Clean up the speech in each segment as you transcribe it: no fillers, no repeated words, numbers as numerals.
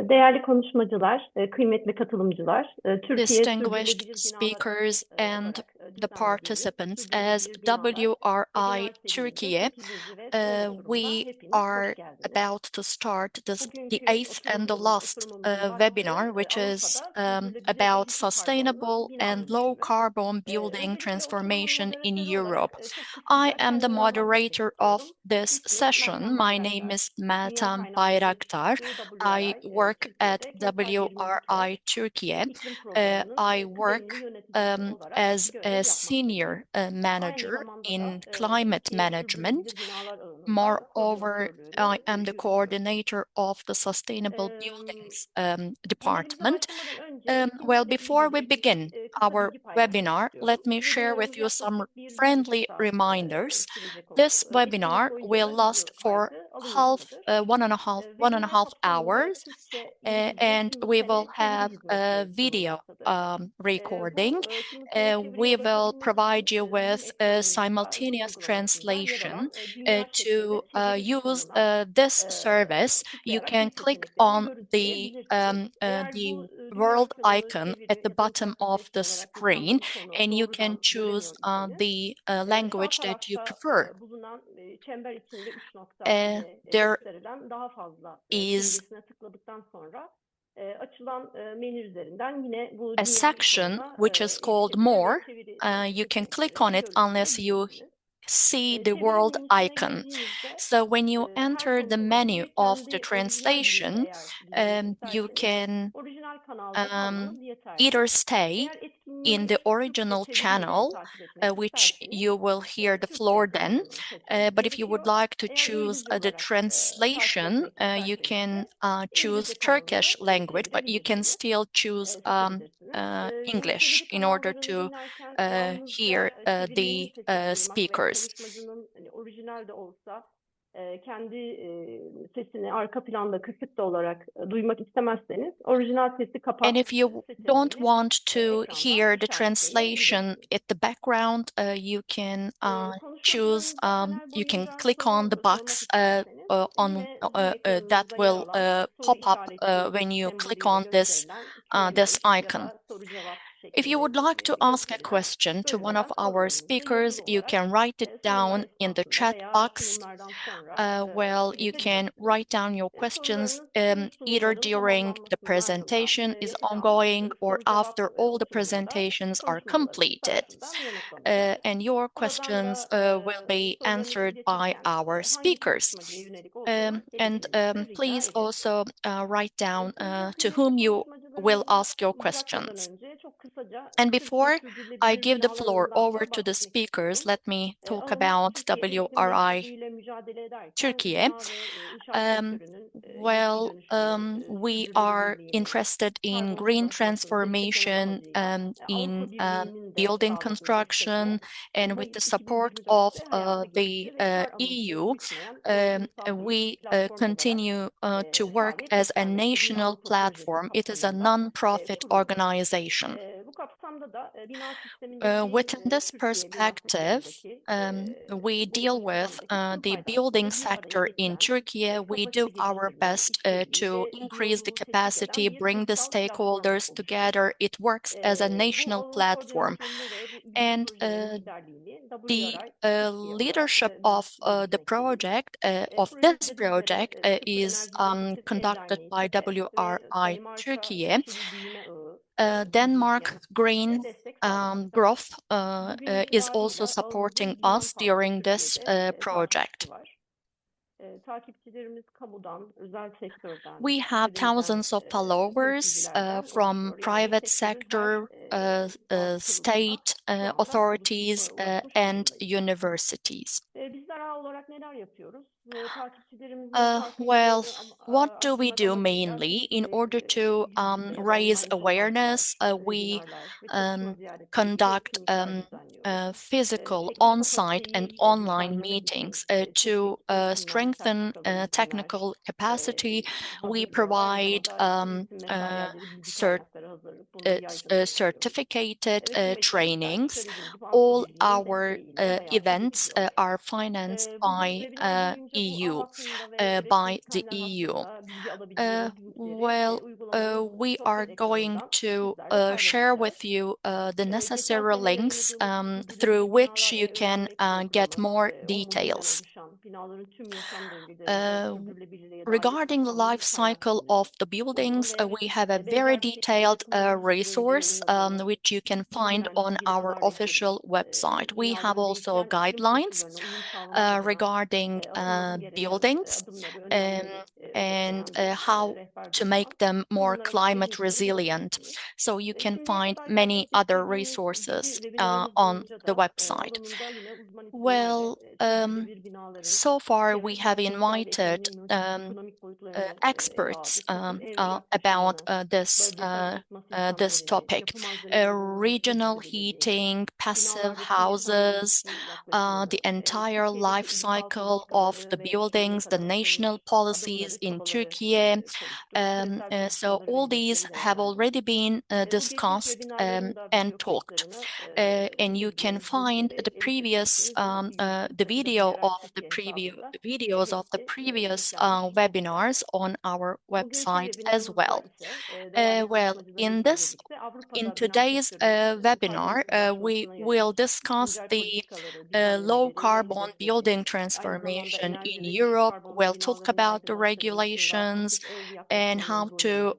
Değerli konuşmacılar, kıymetli katılımcılar, Türkiye Distinguished Sürdürülebilir Binalar speakers and olarak the düzenlediğimiz participants, as Sürdürülebilir Binalar WRI webinar serimizin Turkey, 8. ve son oturumuna we hepiniz hoş are geldiniz. about to start the Bugünkü eighth and the last webinar, which is Avrupa'da sürdürülebilir ve about düşük karbonlu sustainable bina and low dönüşümü. carbon building Öncelikle oturumun transformation in moderatörü olarak Europe. çok I kısaca am the kendimden bahsetmek moderator of istiyorum. this İsmim session. Meltem My name Bayraktar. is Dünya Meltem Kaynakları Bayraktar. Enstitüsü I WRI work at Türkiye'de kentsel şehircilikle WRI Turkey. İklim programının I kıdemli work yöneticisi olarak as a görev yapmaktayım. senior Aynı manager zamanda in da climate Türkiye management. Sürdürülebilir Binalar Ağı'nda Moreover, I koordinatörlüğünü am the yürütüyorum. coordinator of the Sustainable Buildings Panelimize department. başlamadan önce Well, ikinizle before we ilgili begin kısa our bilgi paylaşmak webinar, istiyorum. let me share with Webinarımız you some yaklaşık 1,5 friendly saat reminders. sürecek olup This etkinlik webinar boyunca will da last video for kaydı half, alınmaktadır. one and a Webinar half kapsamında hours, Türkçe, İngilizce, and we will simultane çeviri have a hizmeti video sunulmaktadır. recording. Bu simultane çeviri We ya da will tercüme için provide you Zoom with a ekranınızda, Zoom simultaneous uygulamasında yer translation. alan dünya sesi ve To çeviri use butonuna this service, you tıklayarak can dil click seçeneklerini on the görüntüleyebilirsiniz. Eğer the bu dünya world çapı icon at the çeviri bottom of ortaklık the olarak screen, nitelenen butonu and you can doğrudan choose göremiyor iseniz the sağ language that you tarafta prefer. bulunan çember içinde 3 nokta ile There gösterilen daha fazla is simgesine tıkladıktan sonra açılan menü üzerinden yine bu a dünya section ikonuna which is called erişebilir ve More. çeviri You can click on seçeneklerini it unless you görüntüleyebilirsiniz. see the Çeviri world menüsüne icon. girdiğinizde So when you her enter the menu konuşmacıyı of the kendi orijinal dilinde translation, eğer dinlemek you isterseniz can orijinal kanalda kalmanız either yeterlidir. stay Eğer in etkinliği the Türkçe original çeviriyle channel, takip etmek which isterseniz you will hear the Türkçe floor then. kanalını seçmeniz But if you would gerekiyor. like to Eğer choose İngilizce the olarak takip translation, etmek you isterseniz can de choose İngilizce Turkish kanalını language, but you can seçebilirsiniz, still choose seçebilirsiniz. Yine English çeviri in order kanallarını to dinlerken hear yalnızca çevirmeni the sesini duymak ve speakers. konuşmacının orijinal de olsa kendi sesini arka planda kısık da olarak duymak istemezseniz orijinal sesi kapat And if you don't seçeneğini want to ekrandan hear the translation işaretleyebilirsiniz. at the background, you can choose, Konuşmacılarımıza panel you can boyunca click on the soru sormak box isterseniz on yine Zoom that ekranınızda yer will alan soru pop up işareti when you click sembolüyle on this gösterilen this Q&A ya icon. da soru cevap If you şeklinde would like to ask a gösterilen question to one of bölümden our sorularınızı speakers, yazılı you olarak can write it sunumlar down in the esnasında chat veya box. sunumlardan sonra Well, you can iletebilirsiniz. write down your questions Sorularınız tüm either sunumların during the tamamlanmasının ardından presentation is yapacağımız ongoing or soru after cevap all the oturumunda presentations are konuşmacılarımız completed. tarafından yanıtlanacak. And your Buradan questions da will be sorularınızı answered by iletirken our hangi speakers. konuşmacıya yönelik olduğunu And belirtmenizi rica please ederim. also write down Sözü to kıymetli whom you will konuşmacılarımıza ask your bırakmadan questions. önce çok kısaca And Türkiye before I Sürdürülebilir give the Binalar floor Ağı'ndan over da to the bahsetmek speakers, istiyorum. let me talk Ağımız about Türkiye'de iklim WRI değişikliğiyle mücadele ederken Turkey. bina ve inşaat sektörünün yeşil Well, dönüşümünü, we are sürdürülebilirliğini, interested in green karbonsuzlaşmasını desteklemek transformation amacıyla in Avrupa Birliği'nin de building sağladığı construction, destekle and bu with the support of 2024'te hayata the geçti ve kar amacı EU, gütmeyen kurumsal bir we platform olarak continue to work faaliyet as a göstermekte. Bir national Avrupa projesi platform. It is a kapsamında non-profit kuruldu. organization. Bu kapsamda da bina sistemindeki Within this Türkiye bina perspective, sistemindeki we deal bulunmuş with durumdaki tüm the building paydaşları bir araya sector in getiren, Turkey. We do kapasite our geliştirme best içeriği to ve increase the diyaloğu teşvik capacity, eden bir bring the ulusal platform stakeholders oluşturdu. together. It works as a Bu national ağın platform. koordinasyonunu ve bu ilgili And projelerin liderliğini the WRI Türkiye olarak leadership biz of the yürütmekteyiz. project, of this Projede bizlere project, Tıpkı is Enerji ve Aktif Ev conducted Derneği by SEPEV ve WRI Danimarka Turkey. Yeşil Büyüme Ağı Denmark DGGN Green destek sağlamakta. Growth Bugün is also itibarıyla supporting ağımızın binden us fazla during this Türkiye'de project. takipçisi var. Takipçilerimiz kamudan, özel sektörden, We have akademiden, thousands of followers temsilcilerden from oluşuyor. Yani private sektörün her sector, bazı kurumunda state şu anda authorities, oluşmuş and durumdayız. universities. Bizler ağ olarak neler yapıyoruz? Takipçilerimizin Well, farkındalığını what do we arttırmak do amacıyla mainly in çeşitli order to yüz yüze ya da raise online awareness? toplantılar, We webinarlar ve çalışma ziyaretleri gibi conduct etkinlikler düzenliyoruz. physical Teknik on-site and kapasiteyi online güçlendirmek için meetings to teknik eğitimler, strengthen sertifikalı eğitimler technical capacity. We hazırlıyor. Aynı provide zamanda eğitim materyalleri, bilgi cert kaynakları hazırlayıp bunları yaygınlaştırıyoruz. certificated Ve tüm etkinlikler trainings. Turizm gibi Avrupa All Birliği'nin our desteğiyle hayata events geçiyor. are financed Bugün by webinar boyunca EU hakkında ve by resmi the kaynağı EU. hakkında bilgi alabileceğiniz linkleri Well, we are going to share with you the necessary links through which you can get more details. Regarding the life cycle of the buildings, we have a very detailed resource which you can find on our official website. We have also guidelines regarding buildings and how to make them more climate resilient. So you can find many other resources on the website. Well, so far we have invited experts about this topic. Regional heating, passive houses, the entire life cycle of the buildings, the national policies in Turkey. So all these have already been discussed and talked. And you can find the previous the video of the videos of the previous webinars on our website as well. Well, in today's webinar, we will discuss the low carbon building transformation in Europe. We'll talk about the regulations and how to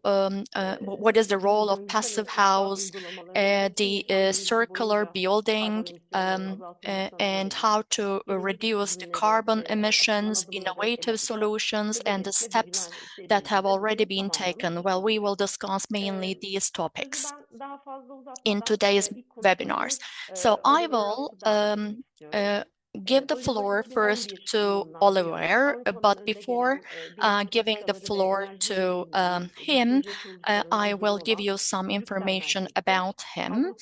what is the role of passive house, the circular building, and how to reduce the carbon emissions, innovative solutions, and the steps that have already been taken. Well, we will discuss mainly these topics in today's webinars. So I will give the floor first to Oliver, but before giving the floor to him, I will give you some information about him.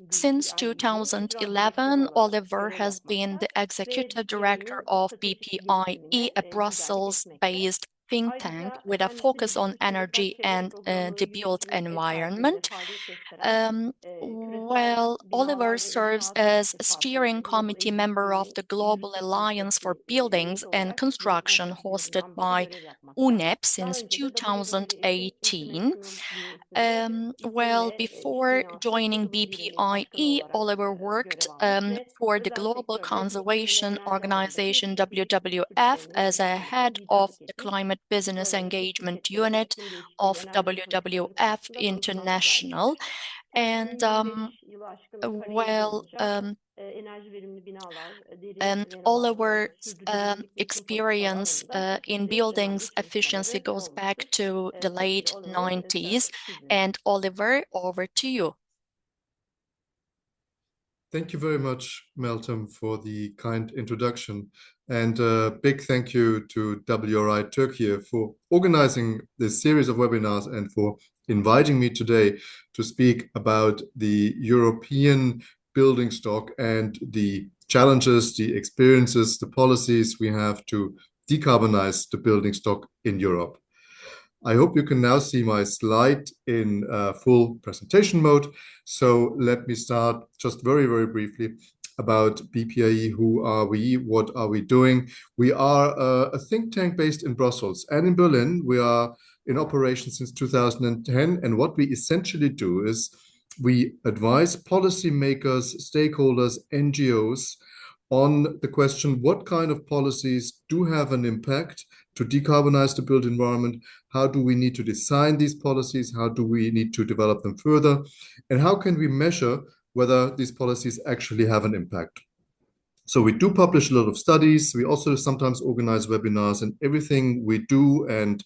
Since 2011, Oliver has been the executive director of BPIE, a Brussels-based think tank with a focus on energy and the built environment. Oliver serves as a steering committee member of the Global Alliance for Buildings and Construction hosted by UNEP since 2018. Before joining BPIE, Oliver worked for the Global Conservation Organization WWF as a head of the Climate Business Engagement Unit of WWF International. And Oliver's experience in buildings efficiency goes back to the late 90s. And Oliver, over to you. Thank you very much, Meltem, for the kind introduction. And a big thank you to WRI Türkiye for organizing this series of webinars and for inviting me today to speak about the European building stock and the challenges, the experiences, the policies we have to decarbonize the building stock in Europe. I hope you can now see my slide in full presentation mode. So let me start just very, very briefly about BPIE. Who are we? What are we doing? We are a think tank based in Brussels and in Berlin. We are in operation since 2010. And what we essentially do is we advise policymakers, stakeholders, NGOs on the question, what kind of policies do have an impact to decarbonize the built environment? How do we need to design these policies? How do we need to develop them further? And how can we measure whether these policies actually have an impact? So we do publish a lot of studies. We also sometimes organize webinars, and everything we do and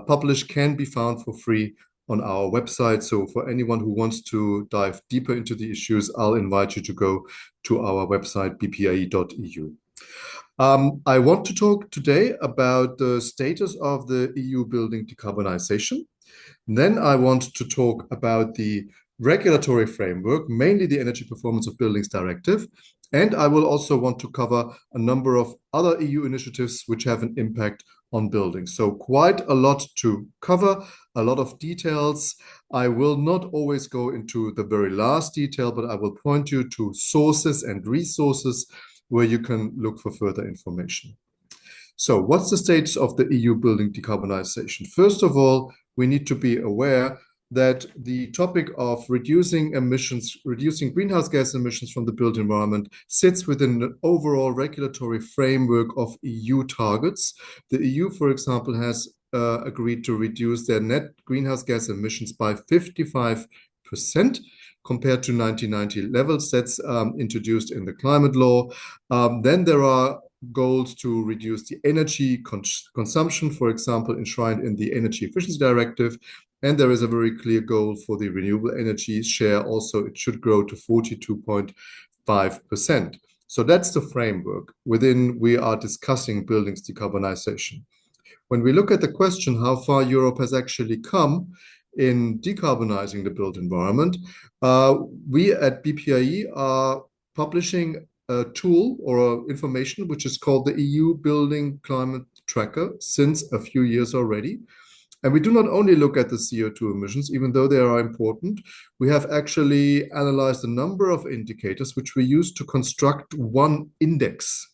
publish can be found for free on our website. So for anyone who wants to dive deeper into the issues, I'll invite you to go to our website, bpie.eu. I want to talk today about the status of the EU building decarbonization. Then I want to talk about the regulatory framework, mainly the Energy Performance of Buildings Directive. And I will also want to cover a number of other EU initiatives which have an impact on buildings. So quite a lot to cover, a lot of details. I will not always go into the very last detail, but I will point you to sources and resources where you can look for further information. So what's the status of the EU building decarbonization? First of all, we need to be aware that the topic of reducing emissions, reducing greenhouse gas emissions from the built environment sits within the overall regulatory framework of EU targets. The EU, for example, has agreed to reduce their net greenhouse gas emissions by 55% compared to 1990 levels. That's introduced in the climate law. Then there are goals to reduce the energy consumption, for example, enshrined in the Energy Efficiency Directive. And there is a very clear goal for the renewable energy share. Also, it should grow to 42.5%. So that's the framework within we are discussing buildings decarbonization. When we look at the question how far Europe has actually come in decarbonizing the built environment, we at BPIE are publishing a tool or information which is called the EU Building Climate Tracker since a few years already. And we do not only look at the CO2 emissions, even though they are important. We have actually analyzed a number of indicators which we use to construct one index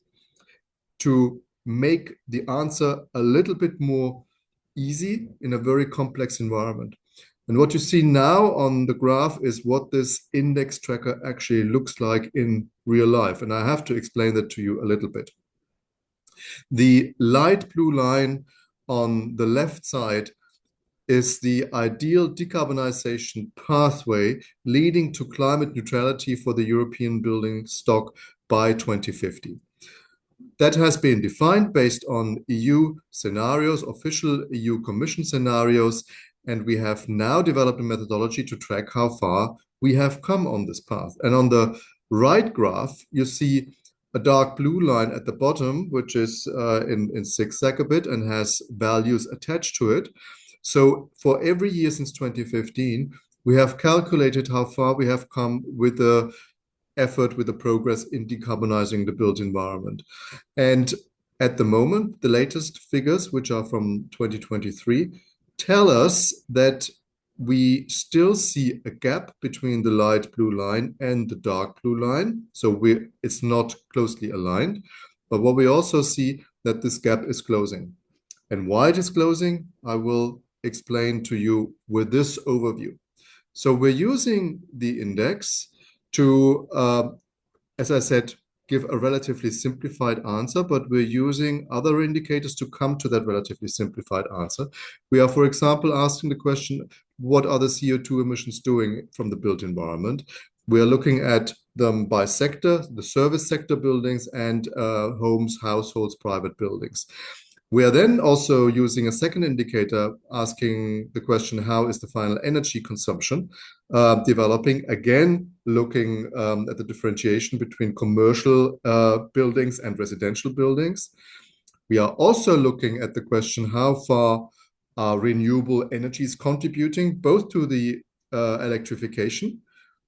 to make the answer a little bit more easy in a very complex environment. And what you see now on the graph is what this index tracker actually looks like in real life. And I have to explain that to you a little bit. The light blue line on the left side is the ideal decarbonization pathway leading to climate neutrality for the European building stock by 2050. That has been defined based on EU scenarios, official EU Commission scenarios, and we have now developed a methodology to track how far we have come on this path. And on the right graph, you see a dark blue line at the bottom, which is in zigzag a bit and has values attached to it. So for every year since 2015, we have calculated how far we have come with the effort, with the progress in decarbonizing the built environment. And at the moment, the latest figures, which are from 2023, tell us that we still see a gap between the light blue line and the dark blue line. So it's not closely aligned. But what we also see that this gap is closing. And why it is closing, I will explain to you with this overview. So we're using the index to, as I said, give a relatively simplified answer, but we're using other indicators to come to that relatively simplified answer. We are, for example, asking the question, what are the CO2 emissions doing from the built environment? We are looking at them by sector, the service sector buildings and homes, households, private buildings. We are then also using a second indicator asking the question, how is the final energy consumption developing? Again, looking at the differentiation between commercial buildings and residential buildings. We are also looking at the question, how far are renewable energies contributing both to the electrification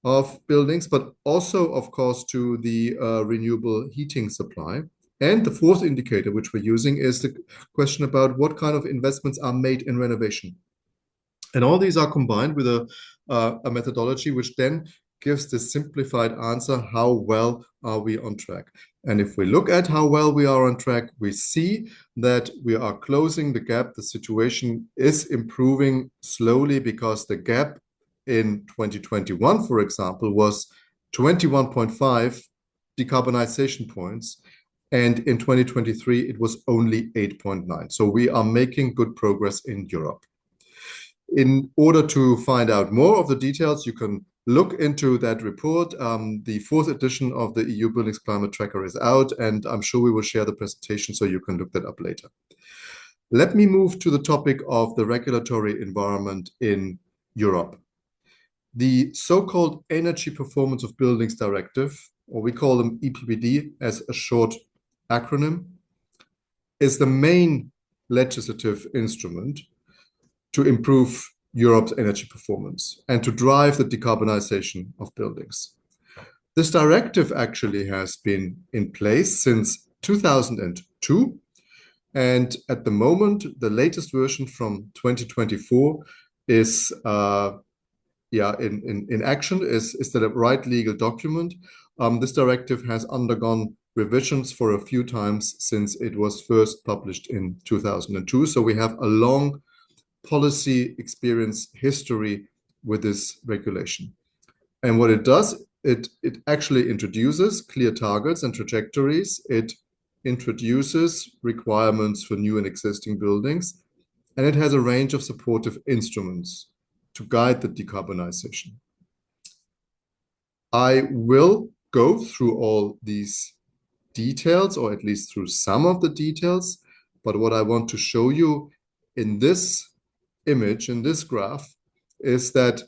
of buildings, but also, of course, to the renewable heating supply. And the fourth indicator which we're using is the question about what kind of investments are made in renovation. And all these are combined with a methodology which then gives the simplified answer, how well are we on track? And if we look at how well we are on track, we see that we are closing the gap. The situation is improving slowly because the gap in 2021, for example, was 21.5 decarbonization points. And in 2023, it was only 8.9. So we are making good progress in Europe. In order to find out more of the details, you can look into that report. The fourth edition of the EU Buildings Climate Tracker is out, and I'm sure we will share the presentation so you can look that up later. Let me move to the topic of the regulatory environment in Europe. The so-called Energy Performance of Buildings Directive, or we call them EPBD as a short acronym, is the main legislative instrument to improve Europe's energy performance and to drive the decarbonization of buildings. This directive actually has been in place since 2002. And at the moment, the latest version from 2024 is in action, is the right legal document. This directive has undergone revisions for a few times since it was first published in 2002. So we have a long policy experience history with this regulation. And what it does, it actually introduces clear targets and trajectories. It introduces requirements for new and existing buildings, and it has a range of supportive instruments to guide the decarbonization. I will go through all these details, or at least through some of the details, but what I want to show you in this image, in this graph, is that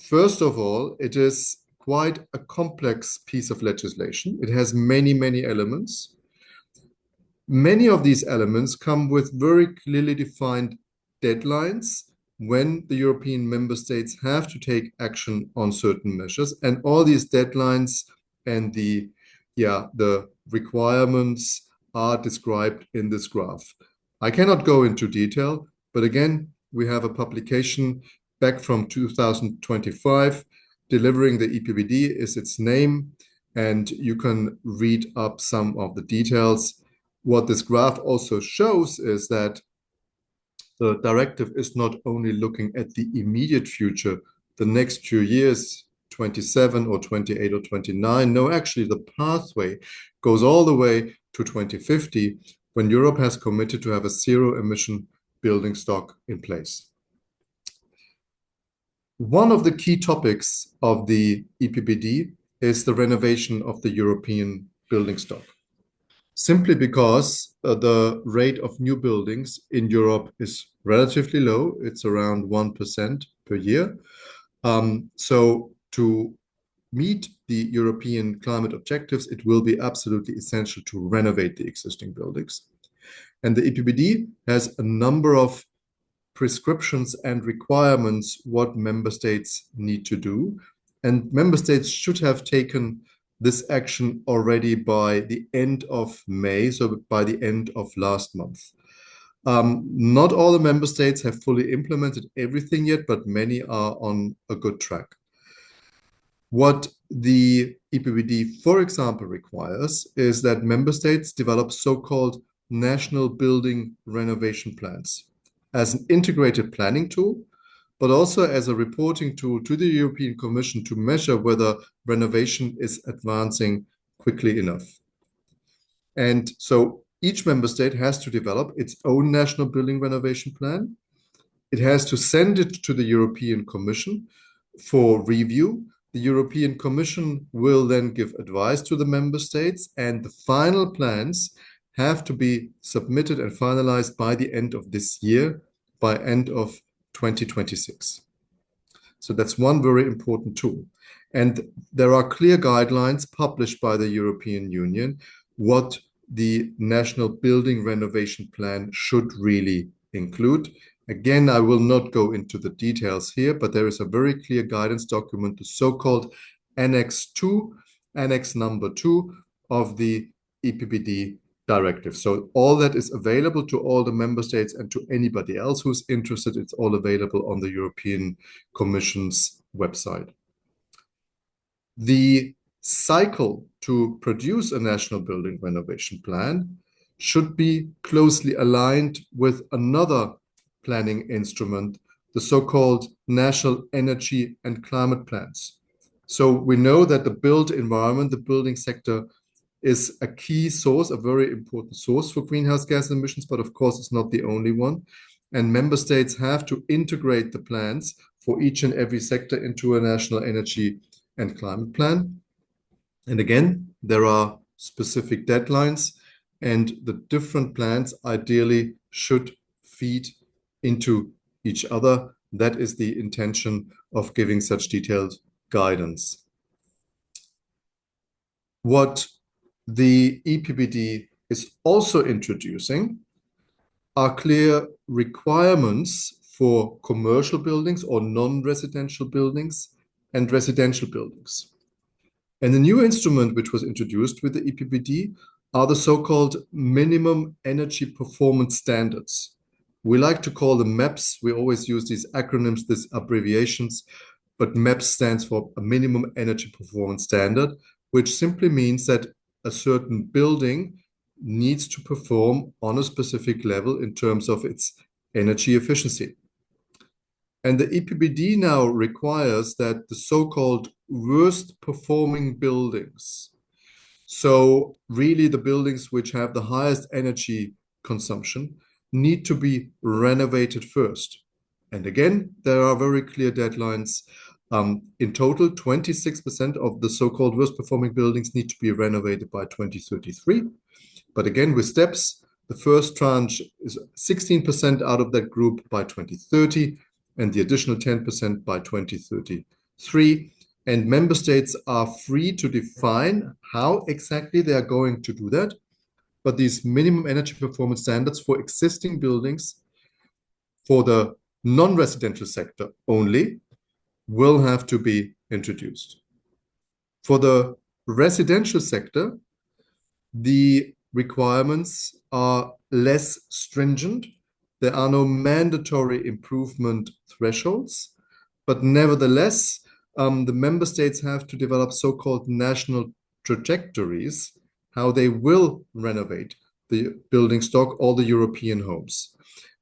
first of all, it is quite a complex piece of legislation. It has many, many elements. Many of these elements come with very clearly defined deadlines when the European member states have to take action on certain measures. And all these deadlines and the requirements are described in this graph. I cannot go into detail, but again, we have a publication back from 2025. Delivering the EPBD is its name, and you can read up some of the details. What this graph also shows is that the directive is not only looking at the immediate future, the next few years, 27 or 28 or 29. No, actually, the pathway goes all the way to 2050, when Europe has committed to have a zero-emission building stock in place. One of the key topics of the EPBD is the renovation of the European building stock. Simply because the rate of new buildings in Europe is relatively low. It's around 1% per year. So to meet the European climate objectives, it will be absolutely essential to renovate the existing buildings. And the EPBD has a number of prescriptions and requirements what member states need to do. And member states should have taken this action already by the end of May, so by the end of last month. Not all the member states have fully implemented everything yet, but many are on a good track. What the EPBD, for example, requires is that member states develop so-called national building renovation plans as an integrated planning tool, but also as a reporting tool to the European Commission to measure whether renovation is advancing quickly enough. And so each member state has to develop its own national building renovation plan. It has to send it to the European Commission for review. The European Commission will then give advice to the member states, and the final plans have to be submitted and finalized by the end of this year, by end of 2026. So that's one very important tool. And there are clear guidelines published by the European Union what the national building renovation plan should really include. Again, I will not go into the details here, but there is a very clear guidance document, the so-called Annex 2, Annex number 2 of the EPBD directive. So all that is available to all the member states and to anybody else who's interested. It's all available on the European Commission's website. The cycle to produce a national building renovation plan should be closely aligned with another planning instrument, the so-called national energy and climate plans. So we know that the built environment, the building sector, is a key source, a very important source for greenhouse gas emissions, but of course it's not the only one. And member states have to integrate the plans for each and every sector into a national energy and climate plan. And again, there are specific deadlines, and the different plans ideally should feed into each other. That is the intention of giving such detailed guidance. What the EPBD is also introducing are clear requirements for commercial buildings or non-residential buildings and residential buildings. And the new instrument which was introduced with the EPBD are the so-called minimum energy performance standards. We like to call them MAPs. We always use these acronyms, these abbreviations, but MAPs stands for a minimum energy performance standard, which simply means that a certain building needs to perform on a specific level in terms of its energy efficiency. And the EPBD now requires that the so-called worst performing buildings, so really the buildings which have the highest energy consumption, need to be renovated first. And again, there are very clear deadlines. In total, 26% of the so-called worst performing buildings need to be renovated by 2033. But again, with steps, the first tranche is 16% out of that group by 2030, and the additional 10% by 2033. And member states are free to define how exactly they are going to do that. But these minimum energy performance standards for existing buildings for the non-residential sector only will have to be introduced. For the residential sector, the requirements are less stringent. There are no mandatory improvement thresholds, but nevertheless, the member states have to develop so-called national trajectories, how they will renovate the building stock, all the European homes.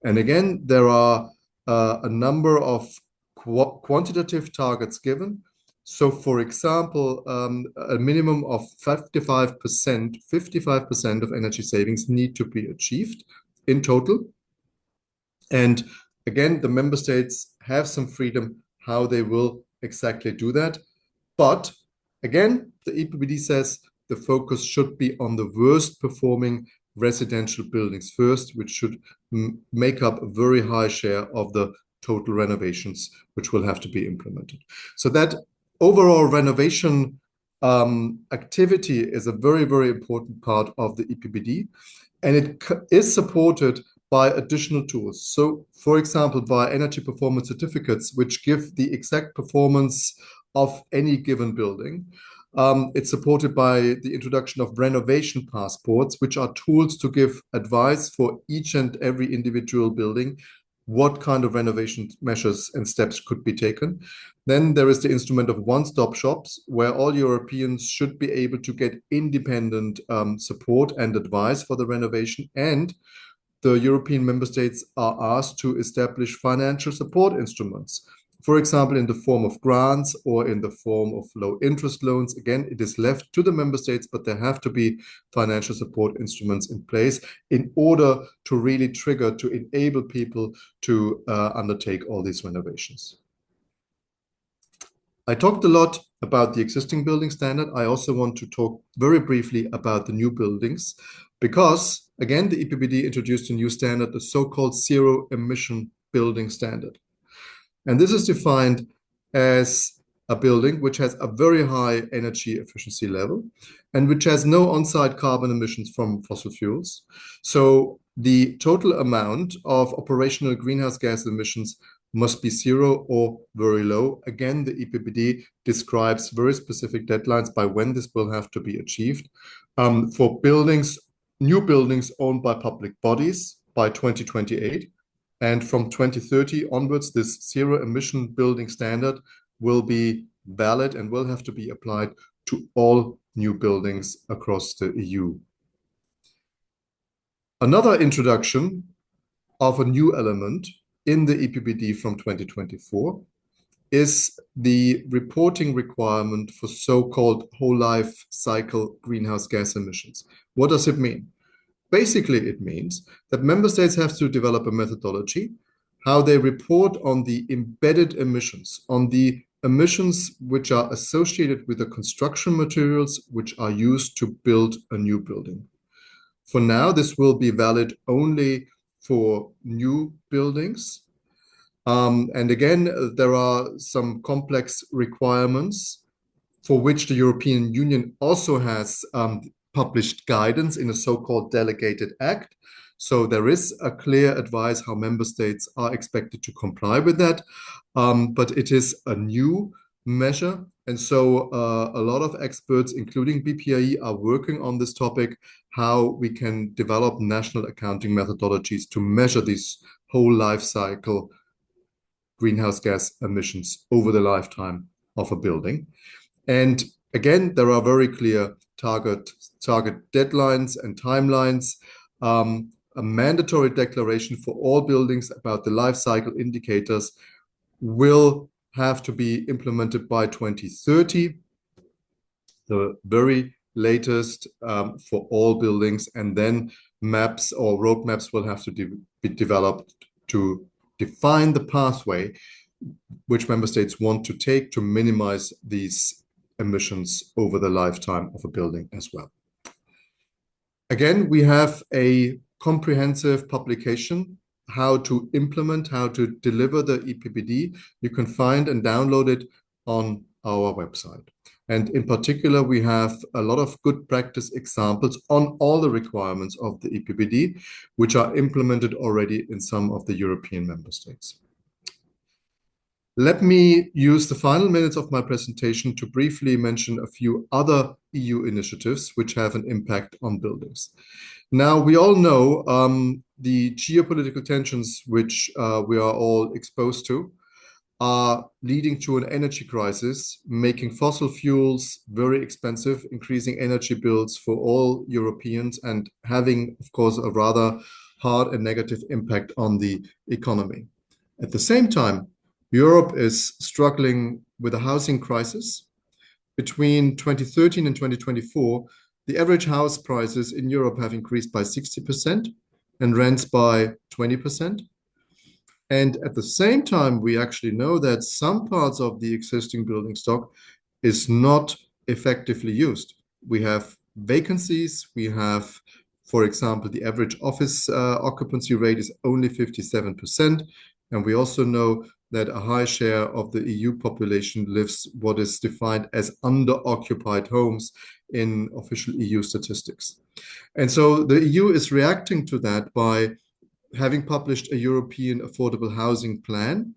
And again, there are a number of quantitative targets given. So, for example, a minimum of 55% of energy savings need to be achieved in total. And again, the member states have some freedom how they will exactly do that. But again, the EPBD says the focus should be on the worst performing residential buildings first, which should make up a very high share of the total renovations which will have to be implemented. So that overall renovation activity is a very, very important part of the EPBD, and it is supported by additional tools. So, for example, by energy performance certificates, which give the exact performance of any given building. It's supported by the introduction of renovation passports, which are tools to give advice for each and every individual building, what kind of renovation measures and steps could be taken. Then there is the instrument of one-stop shops, where all Europeans should be able to get independent support and advice for the renovation. And the European member states are asked to establish financial support instruments, for example, in the form of grants or in the form of low interest loans. Again, it is left to the member states, but there have to be financial support instruments in place in order to really trigger, to enable people to undertake all these renovations. I talked a lot about the existing building standard. I also want to talk very briefly about the new buildings, because again, the EPBD introduced a new standard, the so-called zero emission building standard. And this is defined as a building which has a very high energy efficiency level and which has no on-site carbon emissions from fossil fuels. So the total amount of operational greenhouse gas emissions must be zero or very low. Again, the EPBD describes very specific deadlines by when this will have to be achieved. For buildings, new buildings owned by public bodies by 2028. And from 2030 onwards, this zero emission building standard will be valid and will have to be applied to all new buildings across the EU. Another introduction of a new element in the EPBD from 2024 is the reporting requirement for so-called whole life cycle greenhouse gas emissions. What does it mean? Basically, it means that member states have to develop a methodology, how they report on the embedded emissions, on the emissions which are associated with the construction materials which are used to build a new building. For now, this will be valid only for new buildings. And again, there are some complex requirements for which the European Union also has published guidance in a so-called delegated act. So there is a clear advice how member states are expected to comply with that. But it is a new measure. And so a lot of experts, including BPIE, are working on this topic, how we can develop national accounting methodologies to measure these whole life cycle greenhouse gas emissions over the lifetime of a building. And again, there are very clear target deadlines and timelines. A mandatory declaration for all buildings about the life cycle indicators will have to be implemented by 2030, the very latest for all buildings, and then maps or roadmaps will have to be developed to define the pathway which member states want to take to minimize these emissions over the lifetime of a building as well. Again, we have a comprehensive publication, how to implement, how to deliver the EPBD. You can find and download it on our website. And in particular, we have a lot of good practice examples on all the requirements of the EPBD, which are implemented already in some of the European member states. Let me use the final minutes of my presentation to briefly mention a few other EU initiatives which have an impact on buildings. Now, we all know the geopolitical tensions which we are all exposed to are leading to an energy crisis, making fossil fuels very expensive, increasing energy bills for all Europeans, and having, of course, a rather hard and negative impact on the economy. At the same time, Europe is struggling with a housing crisis. Between 2013 and 2024, the average house prices in Europe have increased by 60% and rents by 20%. And at the same time, we actually know that some parts of the existing building stock is not effectively used. We have vacancies. We have, for example, the average office occupancy rate is only 57%. And we also know that a high share of the EU population lives what is defined as under-occupied homes in official EU statistics. And so the EU is reacting to that by having published a European affordable housing plan,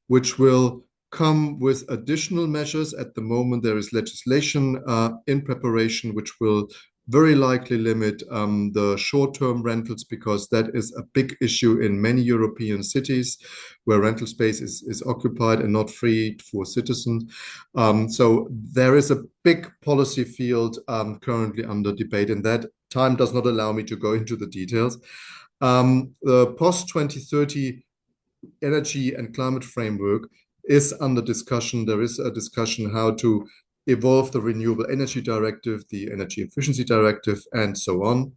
which will come with additional measures. At the moment, there is legislation in preparation, which will very likely limit the short-term rentals, because that is a big issue in many European cities where rental space is occupied and not free for citizens. So there is a big policy field currently under debate, and that time does not allow me to go into the details. The post-2030 energy and climate framework is under discussion. There is a discussion how to evolve the Renewable Energy Directive, the Energy Efficiency Directive, and so on.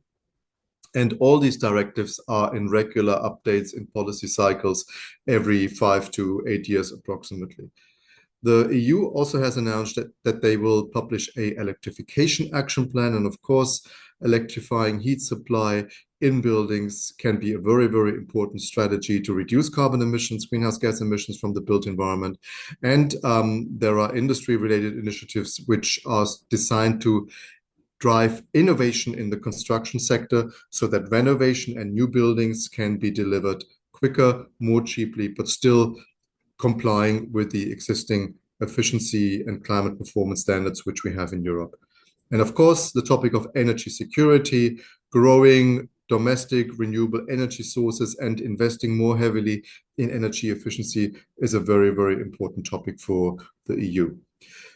And all these directives are in regular updates in policy cycles every 5 to 8 years approximately. The EU also has announced that they will publish an electrification action plan. And of course, electrifying heat supply in buildings can be a very, very important strategy to reduce carbon emissions, greenhouse gas emissions from the built environment. And there are industry-related initiatives which are designed to drive innovation in the construction sector so that renovation and new buildings can be delivered quicker, more cheaply, but still complying with the existing efficiency and climate performance standards which we have in Europe. And of course, the topic of energy security, growing domestic renewable energy sources and investing more heavily in energy efficiency is a very, very important topic for the EU.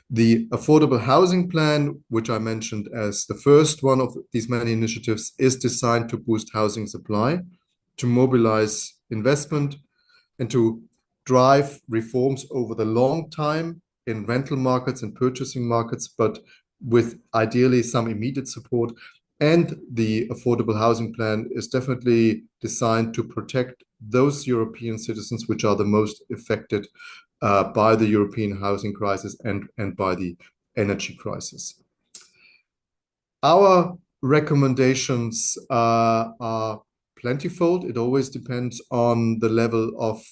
The Affordable Housing Plan, which I mentioned as the first one of these many initiatives, is designed to boost housing supply, to mobilize investment, and to drive reforms over the long time in rental markets and purchasing markets, but with ideally some immediate support. And the Affordable Housing Plan is definitely designed to protect those European citizens which are the most affected by the European housing crisis and by the energy crisis. Our recommendations are plentifold. It always depends on the level of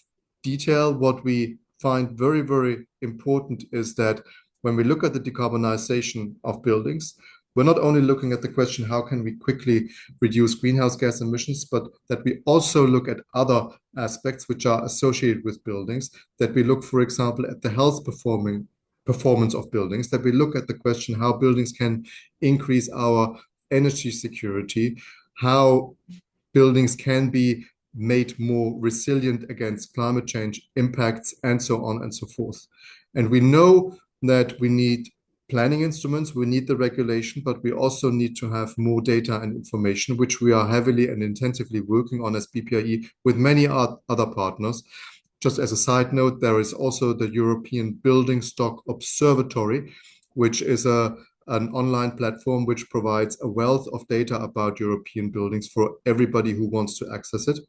detail. What we find very, very important is that when we look at the decarbonization of buildings, we're not only looking at the question, how can we quickly reduce greenhouse gas emissions, but that we also look at other aspects which are associated with buildings, that we look, for example, at the health performance of buildings, that we look at the question how buildings can increase our energy security, how buildings can be made more resilient against climate change impacts, and so on and so forth. And we know that we need planning instruments, we need the regulation, but we also need to have more data and information, which we are heavily and intensively working on as BPIE with many other partners. Just as a side note, there is also the European Building Stock Observatory, which is an online platform which provides a wealth of data about European buildings for everybody who wants to access it.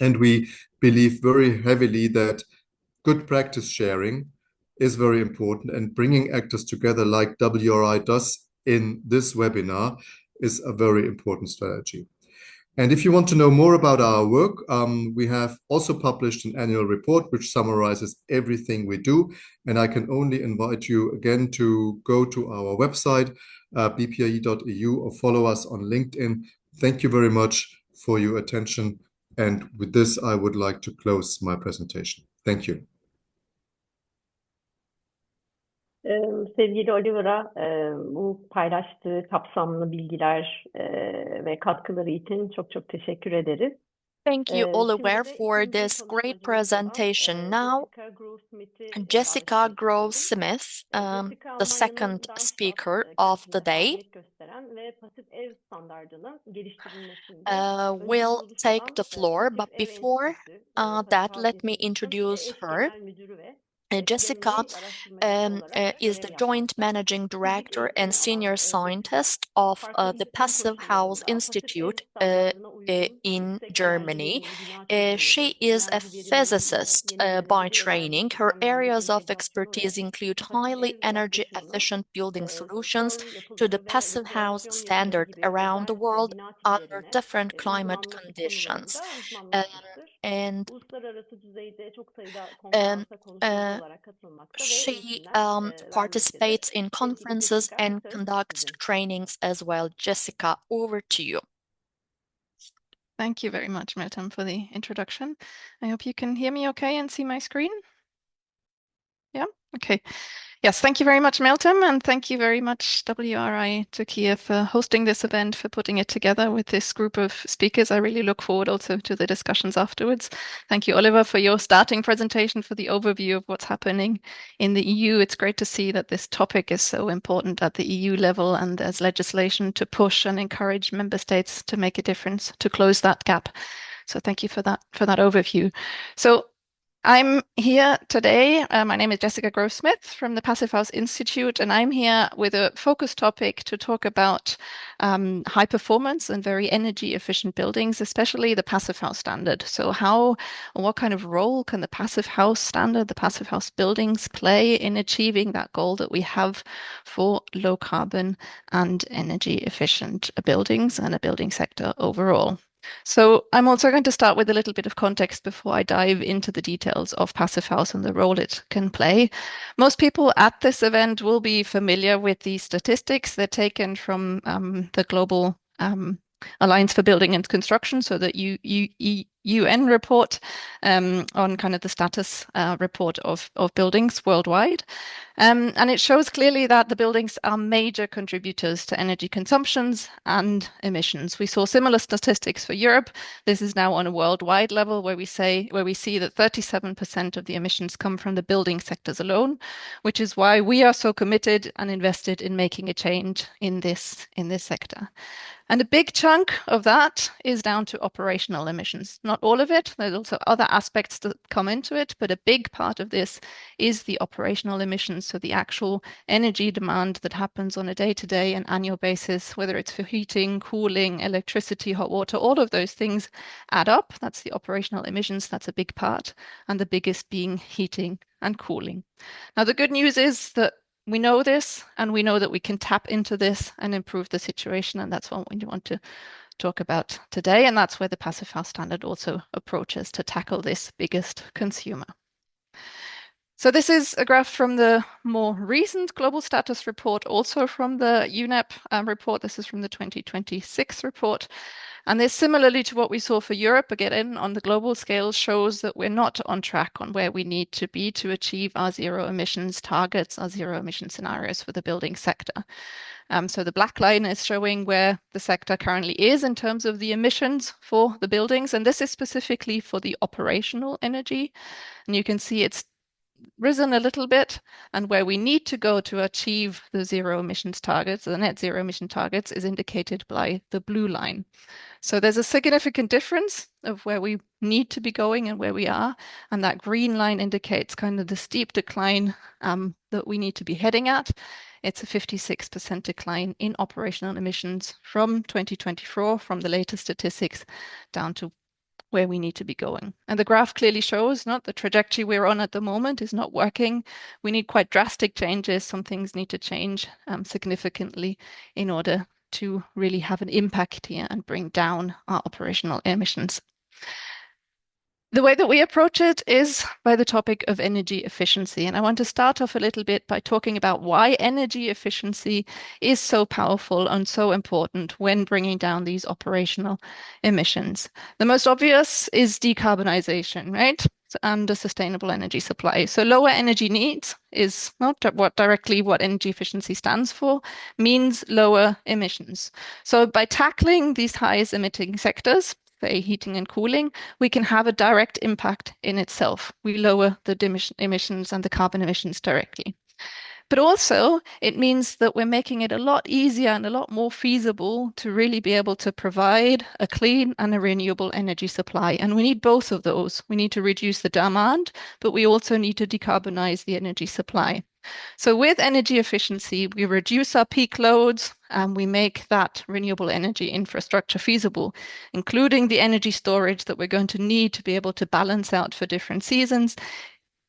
And we believe very heavily that good practice sharing is very important, and bringing actors together like WRI does in this webinar is a very important strategy. And if you want to know more about our work, we have also published an annual report which summarizes everything we do. And I can only invite you again to go to our website, bpie.eu, or follow us on LinkedIn. Thank you very much for your attention. And with this, I would like to close my presentation. Thank you. Sevgili Oliver'a bu paylaştığı kapsamlı bilgiler ve katkıları için çok çok teşekkür ederiz. Thank you, Oliver, for this great presentation. Now, Jessica Grove-Smith, the second speaker of the day, will take the floor. But before that, let me introduce her. Jessica is the Joint Managing Director and Senior Scientist of the Passive House Institute in Germany. She is a physicist by training. Her areas of expertise include highly energy-efficient building solutions to the passive house standard around the world under different climate conditions. She participates in conferences and conducts trainings as well. Jessica, over to you. Thank you very much, Meltem, for the introduction. I hope you can hear me okay and see my screen. Yeah, okay. Yes, thank you very much, Meltem, and thank you very much, WRI Türkiye, for hosting this event, for putting it together with this group of speakers. I really look forward also to the discussions afterwards. Thank you, Oliver, for your starting presentation, for the overview of what's happening in the EU. It's great to see that this topic is so important at the EU level, and there's legislation to push and encourage member states to make a difference, to close that gap. So thank you for that overview. So I'm here today. My name is Jessica Grove-Smith from the Passive House Institute, and I'm here with a focus topic to talk about high performance and very energy efficient buildings, especially the Passive House standard. So what kind of role can the Passive House standard, the Passive House buildings play in achieving that goal that we have for low carbon and energy efficient buildings and a building sector overall? So I'm also going to start with a little bit of context before I dive into the details of Passive House and the role it can play. Most people at this event will be familiar with these statistics. They're taken from the Global Alliance for Building and Construction, so the UN report on kind of the status report of buildings worldwide. And it shows clearly that the buildings are major contributors to energy consumptions and emissions. We saw similar statistics for Europe. This is now on a worldwide level where we see that 37% of the emissions come from the building sectors alone, which is why we are so committed and invested in making a change in this sector. And a big chunk of that is down to operational emissions. Not all of it, there's also other aspects that come into it, but a big part of this is the operational emissions, so the actual energy demand that happens on a day-to-day and annual basis, whether it's for heating, cooling, electricity, hot water, all of those things add up. That's the operational emissions, that's a big part, and the biggest being heating and cooling. Now, the good news is that we know this, and we know that we can tap into this and improve the situation, and that's what we want to talk about today, and that's where the Passive House standard also approaches to tackle this biggest consumer. So this is a graph from the more recent global status report, also from the UNEP report. This is from the 2026 report. And this, similarly to what we saw for Europe, again, on the global scale, shows that we're not on track on where we need to be to achieve our zero emissions targets, our zero emission scenarios for the building sector. So the black line is showing where the sector currently is in terms of the emissions for the buildings. And this is specifically for the operational energy. And you can see it's risen a little bit, and where we need to go to achieve the zero emissions targets, the net zero emission targets, is indicated by the blue line. So there's a significant difference of where we need to be going and where we are, and that green line indicates kind of the steep decline that we need to be heading at. It's a 56% decline in operational emissions from 2024, from the latest statistics, down to where we need to be going. And the graph clearly shows not the trajectory we're on at the moment is not working. We need quite drastic changes. Some things need to change significantly in order to really have an impact here and bring down our operational emissions. The way that we approach it is by the topic of energy efficiency. And I want to start off a little bit by talking about why energy efficiency is so powerful and so important when bringing down these operational emissions. The most obvious is decarbonization, right? And a sustainable energy supply. So lower energy needs is not directly what energy efficiency stands for, means lower emissions. So by tackling these highest emitting sectors, say heating and cooling, we can have a direct impact in itself. We lower the emissions and the carbon emissions directly. But also, it means that we're making it a lot easier and a lot more feasible to really be able to provide a clean and a renewable energy supply. And we need both of those. We need to reduce the demand, but we also need to decarbonize the energy supply. So with energy efficiency, we reduce our peak loads and we make that renewable energy infrastructure feasible, including the energy storage that we're going to need to be able to balance out for different seasons,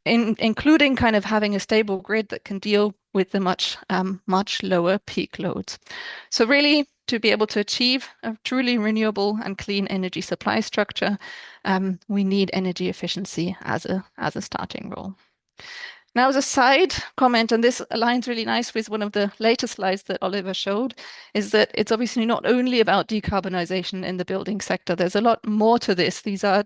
including kind of having a stable grid that can deal with the much lower peak loads. So really, to be able to achieve a truly renewable and clean energy supply structure, we need energy efficiency as a starting role. Now, as a side comment, and this aligns really nice with one of the later slides that Oliver showed, is that it's obviously not only about decarbonization in the building sector. There's a lot more to this. These are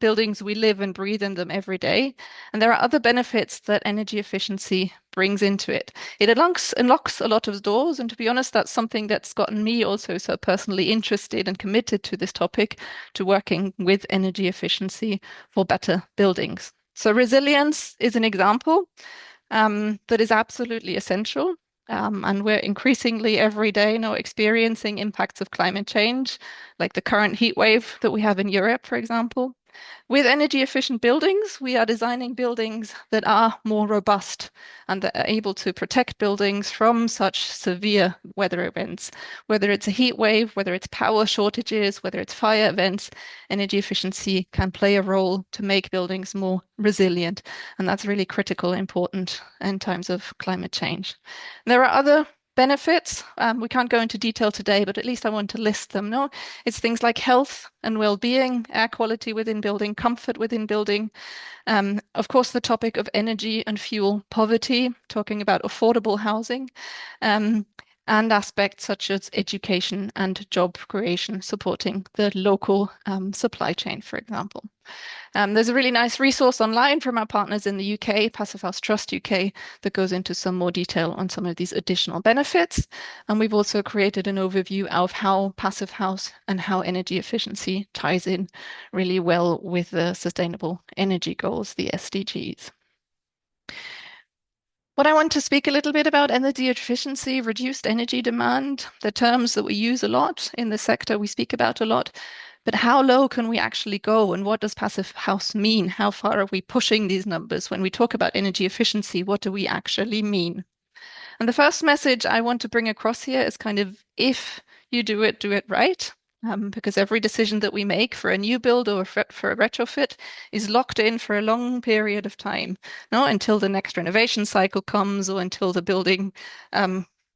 buildings, we live and breathe in them every day. And there are other benefits that energy efficiency brings into it. It unlocks a lot of doors. And to be honest, that's something that's gotten me also so personally interested and committed to this topic, to working with energy efficiency for better buildings. So resilience is an example that is absolutely essential. And we're increasingly every day now experiencing impacts of climate change, like the current heat wave that we have in Europe, for example. With energy efficient buildings, we are designing buildings that are more robust and that are able to protect buildings from such severe weather events. Whether it's a heat wave, whether it's power shortages, whether it's fire events, energy efficiency can play a role to make buildings more resilient. And that's really critical, important in times of climate change. There are other benefits. We can't go into detail today, but at least I want to list them. No, it's things like health and well-being, air quality within building, comfort within building. Of course, the topic of energy and fuel poverty, talking about affordable housing, and aspects such as education and job creation, supporting the local supply chain, for example. There's a really nice resource online from our partners in the UK, Passive House Trust UK, that goes into some more detail on some of these additional benefits. And we've also created an overview of how Passive House and how energy efficiency ties in really well with the sustainable energy goals, the SDGs. What I want to speak a little bit about energy efficiency, reduced energy demand, the terms that we use a lot in the sector, we speak about a lot. But how low can we actually go, and what does Passive House mean? How far are we pushing these numbers? When we talk about energy efficiency, what do we actually mean? And the first message I want to bring across here is kind of, if you do it right. Because every decision that we make for a new build or for a retrofit is locked in for a long period of time, until the next renovation cycle comes or until the building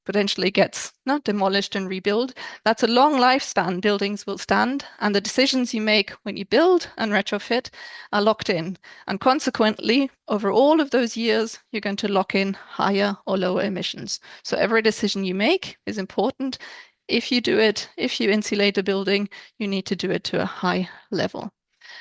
potentially gets demolished and rebuilt. That's a long lifespan buildings will stand, and the decisions you make when you build and retrofit are locked in. And consequently, over all of those years, you're going to lock in higher or lower emissions. So every decision you make is important. If you do it, if you insulate a building, you need to do it to a high level.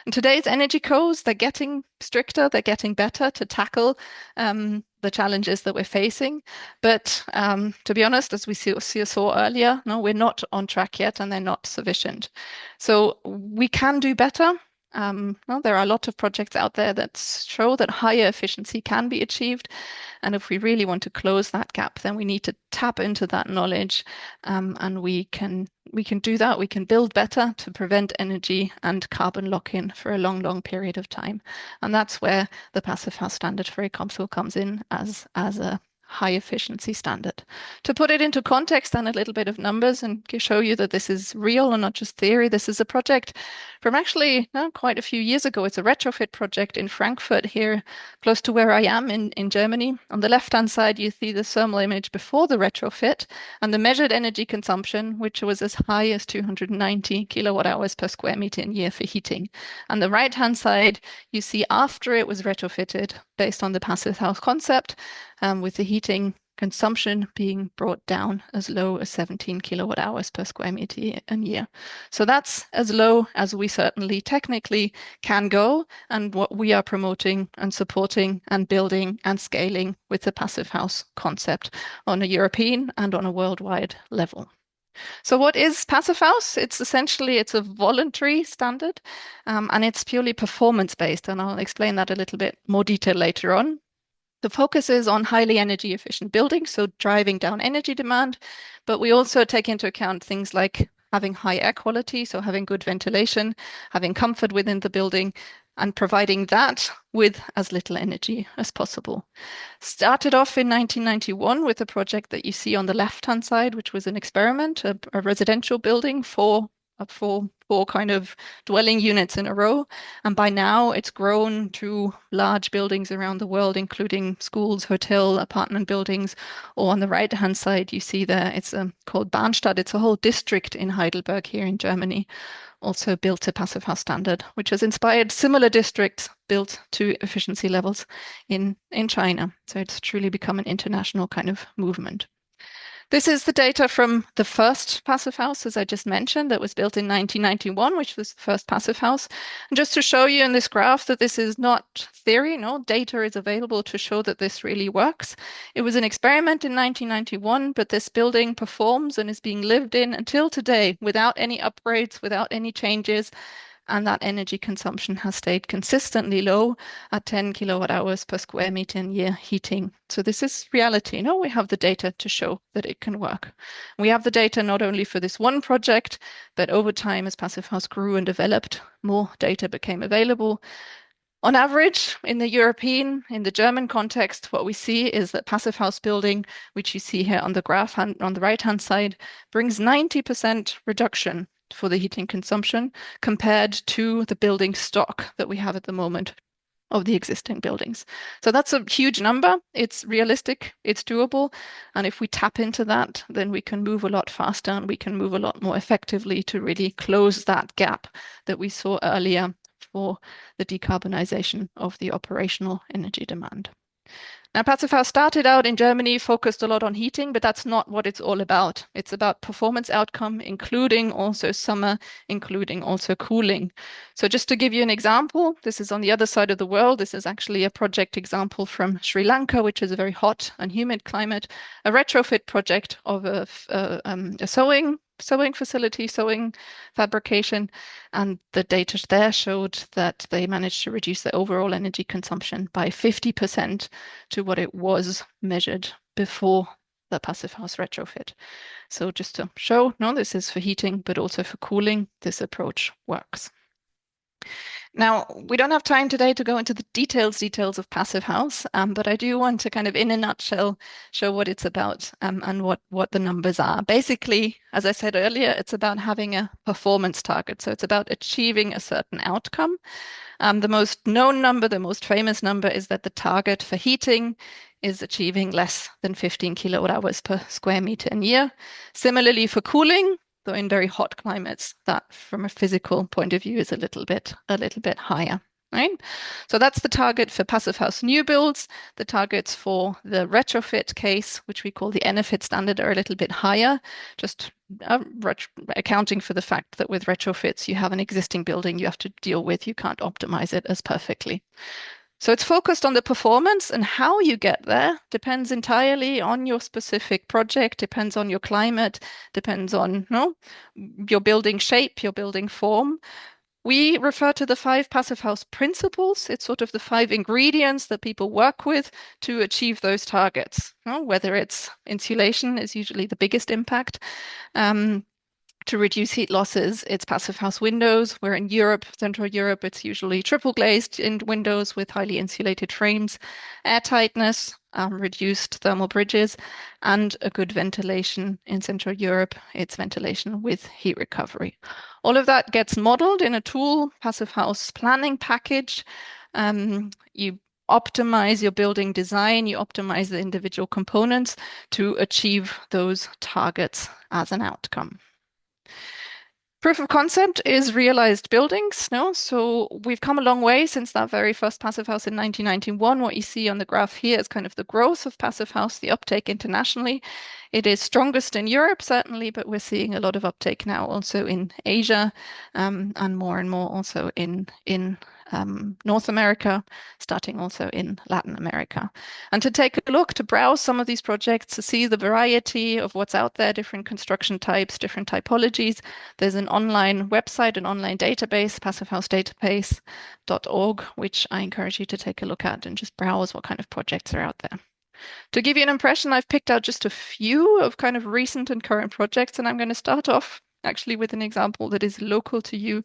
And today's energy codes, they're getting stricter, they're getting better to tackle the challenges that we're facing. But to be honest, as we saw earlier, we're not on track yet and they're not sufficient. So we can do better. Well, there are a lot of projects out there that show that higher efficiency can be achieved. And if we really want to close that gap, then we need to tap into that knowledge, and we can do that. We can build better to prevent energy and carbon lock-in for a long, long period of time. And that's where the Passive House standard for ECOMSOL comes in as a high efficiency standard. To put it into context and a little bit of numbers and show you that this is real and not just theory, this is a project from actually quite a few years ago. It's a retrofit project in Frankfurt here, close to where I am in Germany. On the left-hand side, you see the thermal image before the retrofit and the measured energy consumption, which was as high as 290 kilowatt hours per square meter in year for heating. On the right-hand side, you see after it was retrofitted, based on the Passive House concept, with the heating consumption being brought down as low as 17 kilowatt hours per square meter a year. So that's as low as we certainly technically can go, and what we are promoting and supporting and building and scaling with the Passive House concept on a European and on a worldwide level. So what is Passive House? It's a voluntary standard, and it's purely performance-based, and I'll explain that a little bit more detail later on. The focus is on highly energy efficient buildings, so driving down energy demand, but we also take into account things like having high air quality, so having good ventilation, having comfort within the building, and providing that with as little energy as possible. Started off in 1991 with a project that you see on the left-hand side, which was an experiment, a residential building for four kind of dwelling units in a row. And by now it's grown to large buildings around the world, including schools, hotel, apartment buildings. Or on the right-hand side, you see there, it's called Bahnstadt. It's a whole district in Heidelberg here in Germany, also built to Passive House standard, which has inspired similar districts built to efficiency levels in China. So it's truly become an international kind of movement. This is the data from the first Passive House, as I just mentioned, that was built in 1991, which was the first Passive House. And just to show you in this graph that this is not theory, no, data is available to show that this really works. It was an experiment in 1991, but this building performs and is being lived in until today without any upgrades, without any changes. And that energy consumption has stayed consistently low at 10 kilowatt hours per square meter in year heating. So this is reality. No, we have the data to show that it can work. We have the data not only for this one project, but over time as Passive House grew and developed, more data became available. On average, in the German context, what we see is that Passive House building, which you see here on the graph on the right-hand side, brings 90% reduction for the heating consumption compared to the building stock that we have at the moment of the existing buildings. So that's a huge number. It's realistic, it's doable. And if we tap into that, then we can move a lot faster and we can move a lot more effectively to really close that gap that we saw earlier for the decarbonization of the operational energy demand. Now, Passive House started out in Germany, focused a lot on heating, but that's not what it's all about. It's about performance outcome, including also summer, including also cooling. So just to give you an example, this is on the other side of the world. This is actually a project example from Sri Lanka, which is a very hot and humid climate, a retrofit project of a sewing facility, sewing fabrication, and the data there showed that they managed to reduce their overall energy consumption by 50% to what it was measured before the Passive House retrofit. So just to show, no, this is for heating, but also for cooling, this approach works. Now, we don't have time today to go into the details of Passive House, but I do want to kind of, in a nutshell, show what it's about and what the numbers are. Basically, as I said earlier, it's about having a performance target. So it's about achieving a certain outcome. The most known number, the most famous number is that the target for heating is achieving less than 15 kilowatt hours per square meter a year. Similarly for cooling, though in very hot climates, that from a physical point of view is a little bit higher, right? So that's the target for Passive House new builds. The targets for the retrofit case, which we call the NFIT standard, are a little bit higher, just accounting for the fact that with retrofits, you have an existing building you have to deal with. You can't optimize it as perfectly. So it's focused on the performance, and how you get there depends entirely on your specific project, depends on your climate, depends on your building shape, your building form. We refer to the 5 passive house principles. It's sort of the 5 ingredients that people work with to achieve those targets. Whether it's insulation is usually the biggest impact. To reduce heat losses, it's passive house windows, where in Europe, Central Europe, it's usually triple glazed in windows with highly insulated frames, air tightness, reduced thermal bridges, and a good ventilation. In Central Europe, it's ventilation with heat recovery. All of that gets modeled in a tool, passive house planning package. You optimize your building design, you optimize the individual components to achieve those targets as an outcome. Proof of concept is realized buildings. So we've come a long way since that very first passive house in 1991. What you see on the graph here is kind of the growth of passive house, the uptake internationally. It is strongest in Europe, certainly, but we're seeing a lot of uptake now also in Asia, and more also in North America, starting also in Latin America. And to take a look, to browse some of these projects, to see the variety of what's out there, different construction types, different typologies, there's an online website, an online database, passivehousedatabase.org, which I encourage you to take a look at and just browse what kind of projects are out there. To give you an impression, I've picked out just a few of kind of recent and current projects, and I'm going to start off actually with an example that is local to you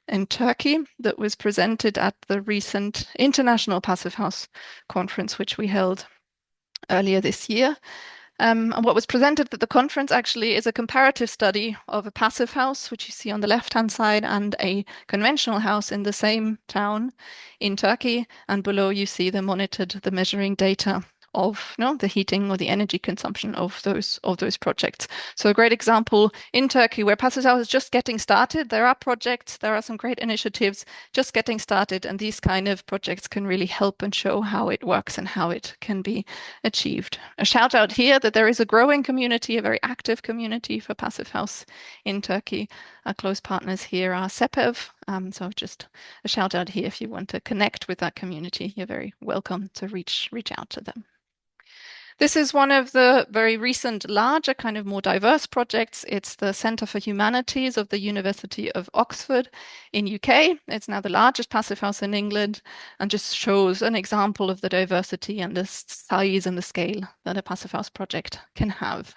in Turkey that was presented at the recent International Passive House Conference, which we held earlier this year. And what was presented at the conference actually is a comparative study of a passive house, which you see on the left-hand side, and a conventional house in the same town in Turkey. And below you see the measuring data of the heating or the energy consumption of those projects. So a great example in Turkey where passive house is just getting started. There are projects, there are some great initiatives just getting started, and these kind of projects can really help and show how it works and how it can be achieved. A shout out here that there is a growing community, a very active community for passive house in Turkey. Our close partners here are SEPEV. So just a shout out here if you want to connect with that community. You're very welcome to reach out to them. This is one of the very recent, larger, kind of more diverse projects. It's the Centre for Humanities of the University of Oxford in UK. It's now the largest passive house in England and just shows an example of the diversity and the size and the scale that a passive house project can have.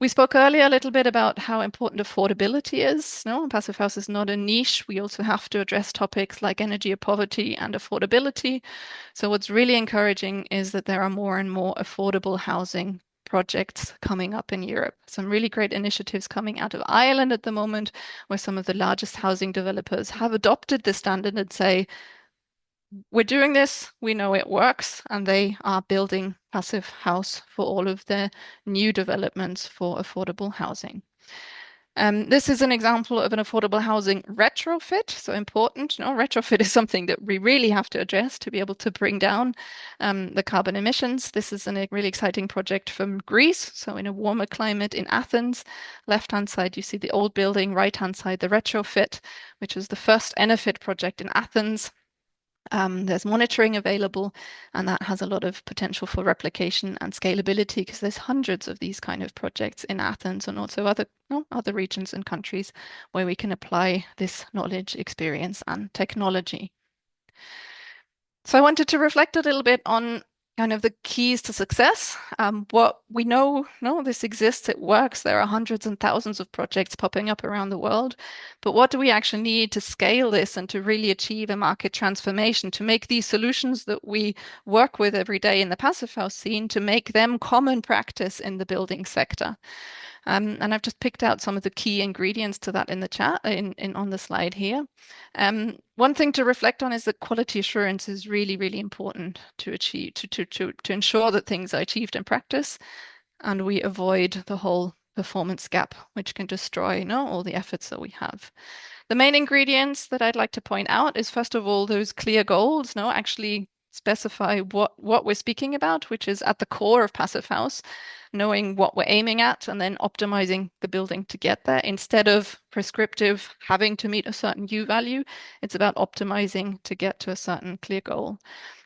We spoke earlier a little bit about how important affordability is. Passive house is not a niche. We also have to address topics like energy poverty and affordability. So what's really encouraging is that there are more and more affordable housing projects coming up in Europe. Some really great initiatives coming out of Ireland at the moment, where some of the largest housing developers have adopted the standard and say, we're doing this, we know it works, and they are building passive house for all of their new developments for affordable housing. This is an example of an affordable housing retrofit. So important, retrofit is something that we really have to address to be able to bring down the carbon emissions. This is a really exciting project from Greece. So in a warmer climate in Athens, left-hand side, you see the old building, right-hand side, the retrofit, which was the first Enefit project in Athens. There's monitoring available, and that has a lot of potential for replication and scalability because there's hundreds of these kind of projects in Athens and also other regions and countries where we can apply this knowledge, experience, and technology. So I wanted to reflect a little bit on kind of the keys to success. What we know, this exists, it works. There are hundreds and thousands of projects popping up around the world. But what do we actually need to scale this and to really achieve a market transformation, to make these solutions that we work with every day in the passive house scene, to make them common practice in the building sector? And I've just picked out some of the key ingredients to that in the chat, on the slide here. One thing to reflect on is that quality assurance is really, really important to achieve, to ensure that things are achieved in practice, and we avoid the whole performance gap, which can destroy all the efforts that we have. The main ingredients that I'd like to point out is, first of all, those clear goals. Actually specify what we're speaking about, which is at the core of passive house. knowing what we're aiming at and then optimizing the building to get there. Instead of prescriptive having to meet a certain U value, it's about optimizing to get to a certain clear goal.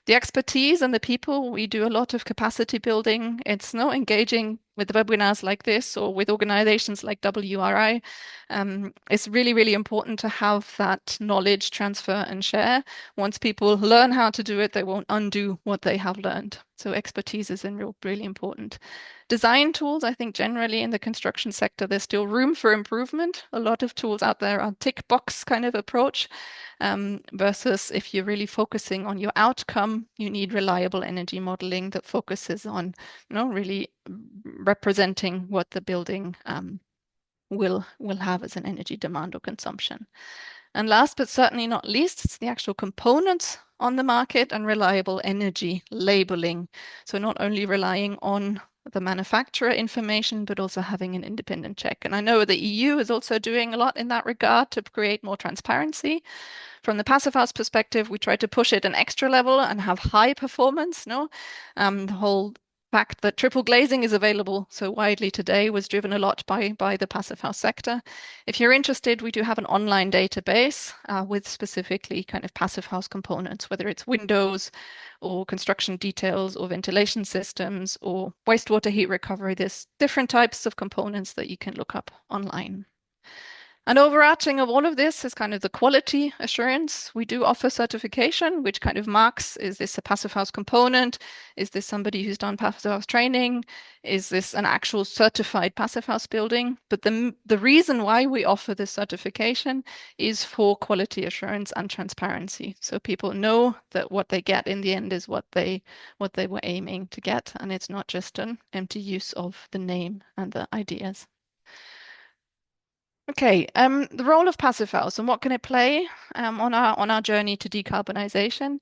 The expertise and the people, we do a lot of capacity building. It's not engaging with webinars like this or with organizations like WRI. It's really, really important to have that knowledge transfer and share. Once people learn how to do it, they won't undo what they have learned. So expertise is really important. Design tools, I think generally in the construction sector, there's still room for improvement. A lot of tools out there are tick box kind of approach, versus if you're really focusing on your outcome, you need reliable energy modeling that focuses on, really representing what the building will have as an energy demand or consumption. And last but certainly not least, it's the actual components on the market and reliable energy labeling. So not only relying on the manufacturer information, but also having an independent check. And I know the EU is also doing a lot in that regard to create more transparency. From the Passive House perspective, we try to push it an extra level and have high performance. The whole fact that triple glazing is available so widely today was driven a lot by the Passive House sector. If you're interested, we do have an online database with specifically kind of Passive House components, whether it's windows or construction details or ventilation systems or wastewater heat recovery. There's different types of components that you can look up online. And overarching of all of this is kind of the quality assurance. We do offer certification, which kind of marks, is this a Passive House component? Is this somebody who's done Passive House training? Is this an actual certified Passive House building? But the reason why we offer this certification is for quality assurance and transparency. So people know that what they get in the end is what they were aiming to get. And it's not just an empty use of the name and the ideas. Okay, the role of Passive House and what can it play on our journey to decarbonisation?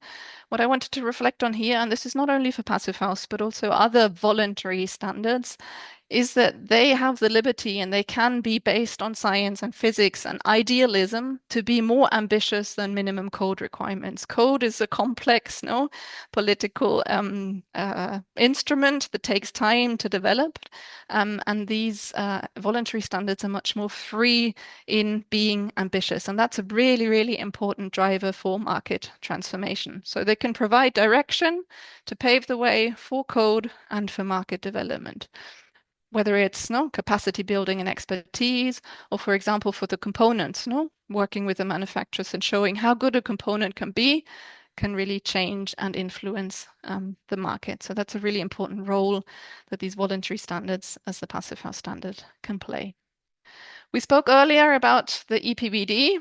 What I wanted to reflect on here, and this is not only for Passive House, but also other voluntary standards, is that they have the liberty and they can be based on science and physics and idealism to be more ambitious than minimum code requirements. Code is a complex, political instrument that takes time to develop. And these voluntary standards are much more free in being ambitious. And that's a really, really important driver for market transformation. So they can provide direction to pave the way for code and for market development. Whether it's capacity building and expertise, or for example, for the components, working with the manufacturers and showing how good a component can be, can really change and influence the market. So that's a really important role that these voluntary standards, as the Passive House standard, can play. We spoke earlier about the EPBD,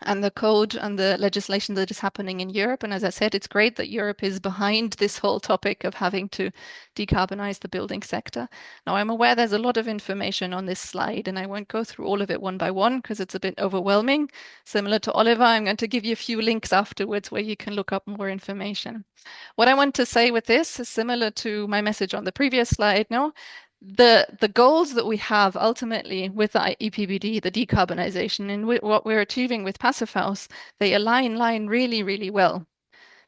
and the code and the legislation that is happening in Europe. And as I said, it's great that Europe is behind this whole topic of having to decarbonize the building sector. Now, I'm aware there's a lot of information on this slide, and I won't go through all of it one by one because it's a bit overwhelming. Similar to Oliver, I'm going to give you a few links afterwards where you can look up more information. What I want to say with this is similar to my message on the previous slide. The goals that we have ultimately with the EPBD, the decarbonization, and what we're achieving with Passive House, they align really, really well.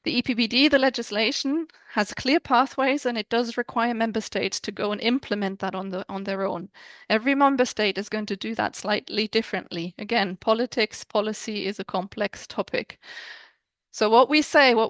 The EPBD, the legislation, has clear pathways, and it does require member states to go and implement that on their own. Every member state is going to do that slightly differently. Again, policy is a complex topic. So what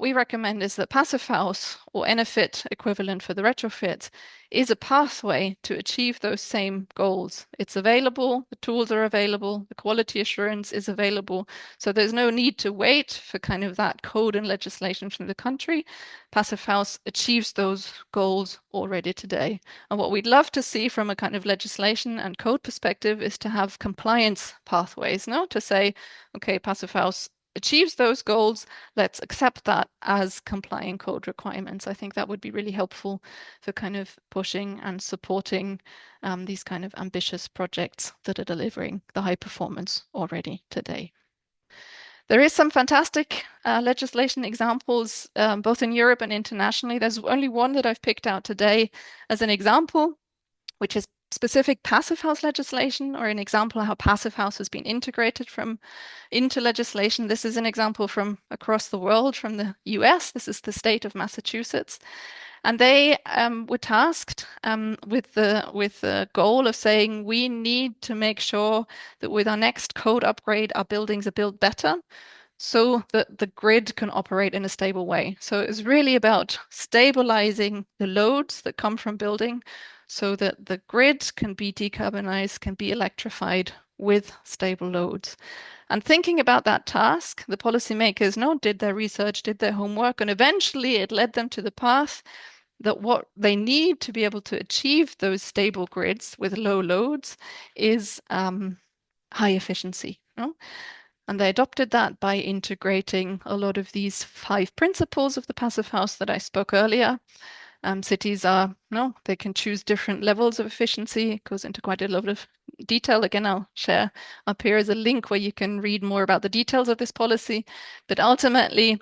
we recommend is that Passive House, or NFIT equivalent for the retrofit, is a pathway to achieve those same goals. It's available, the tools are available, the quality assurance is available. So there's no need to wait for kind of that code and legislation from the country. Passive House achieves those goals already today. And what we'd love to see from a kind of legislation and code perspective is to have compliance pathways, to say, okay, Passive House achieves those goals, let's accept that as complying code requirements. I think that would be really helpful for kind of pushing and supporting these kind of ambitious projects that are delivering the high performance already today. There is some fantastic legislation examples, both in Europe and internationally. There's only one that I've picked out today as an example, which is specific Passive House legislation, or an example of how Passive House has been integrated into legislation. This is an example from across the world, from the US. This is the state of Massachusetts. And they were tasked with the goal of saying we need to make sure that with our next code upgrade, our buildings are built better so that the grid can operate in a stable way. So it's really about stabilizing the loads that come from building so that the grid can be decarbonized, can be electrified with stable loads. And thinking about that task, the policymakers did their research, did their homework, and eventually it led them to the path that what they need to be able to achieve those stable grids with low loads is high efficiency. And they adopted that by integrating a lot of these 5 principles of the passive house that I spoke earlier. Cities they can choose different levels of efficiency. It goes into quite a lot of detail. Again, I'll share up here as a link where you can read more about the details of this policy. But ultimately,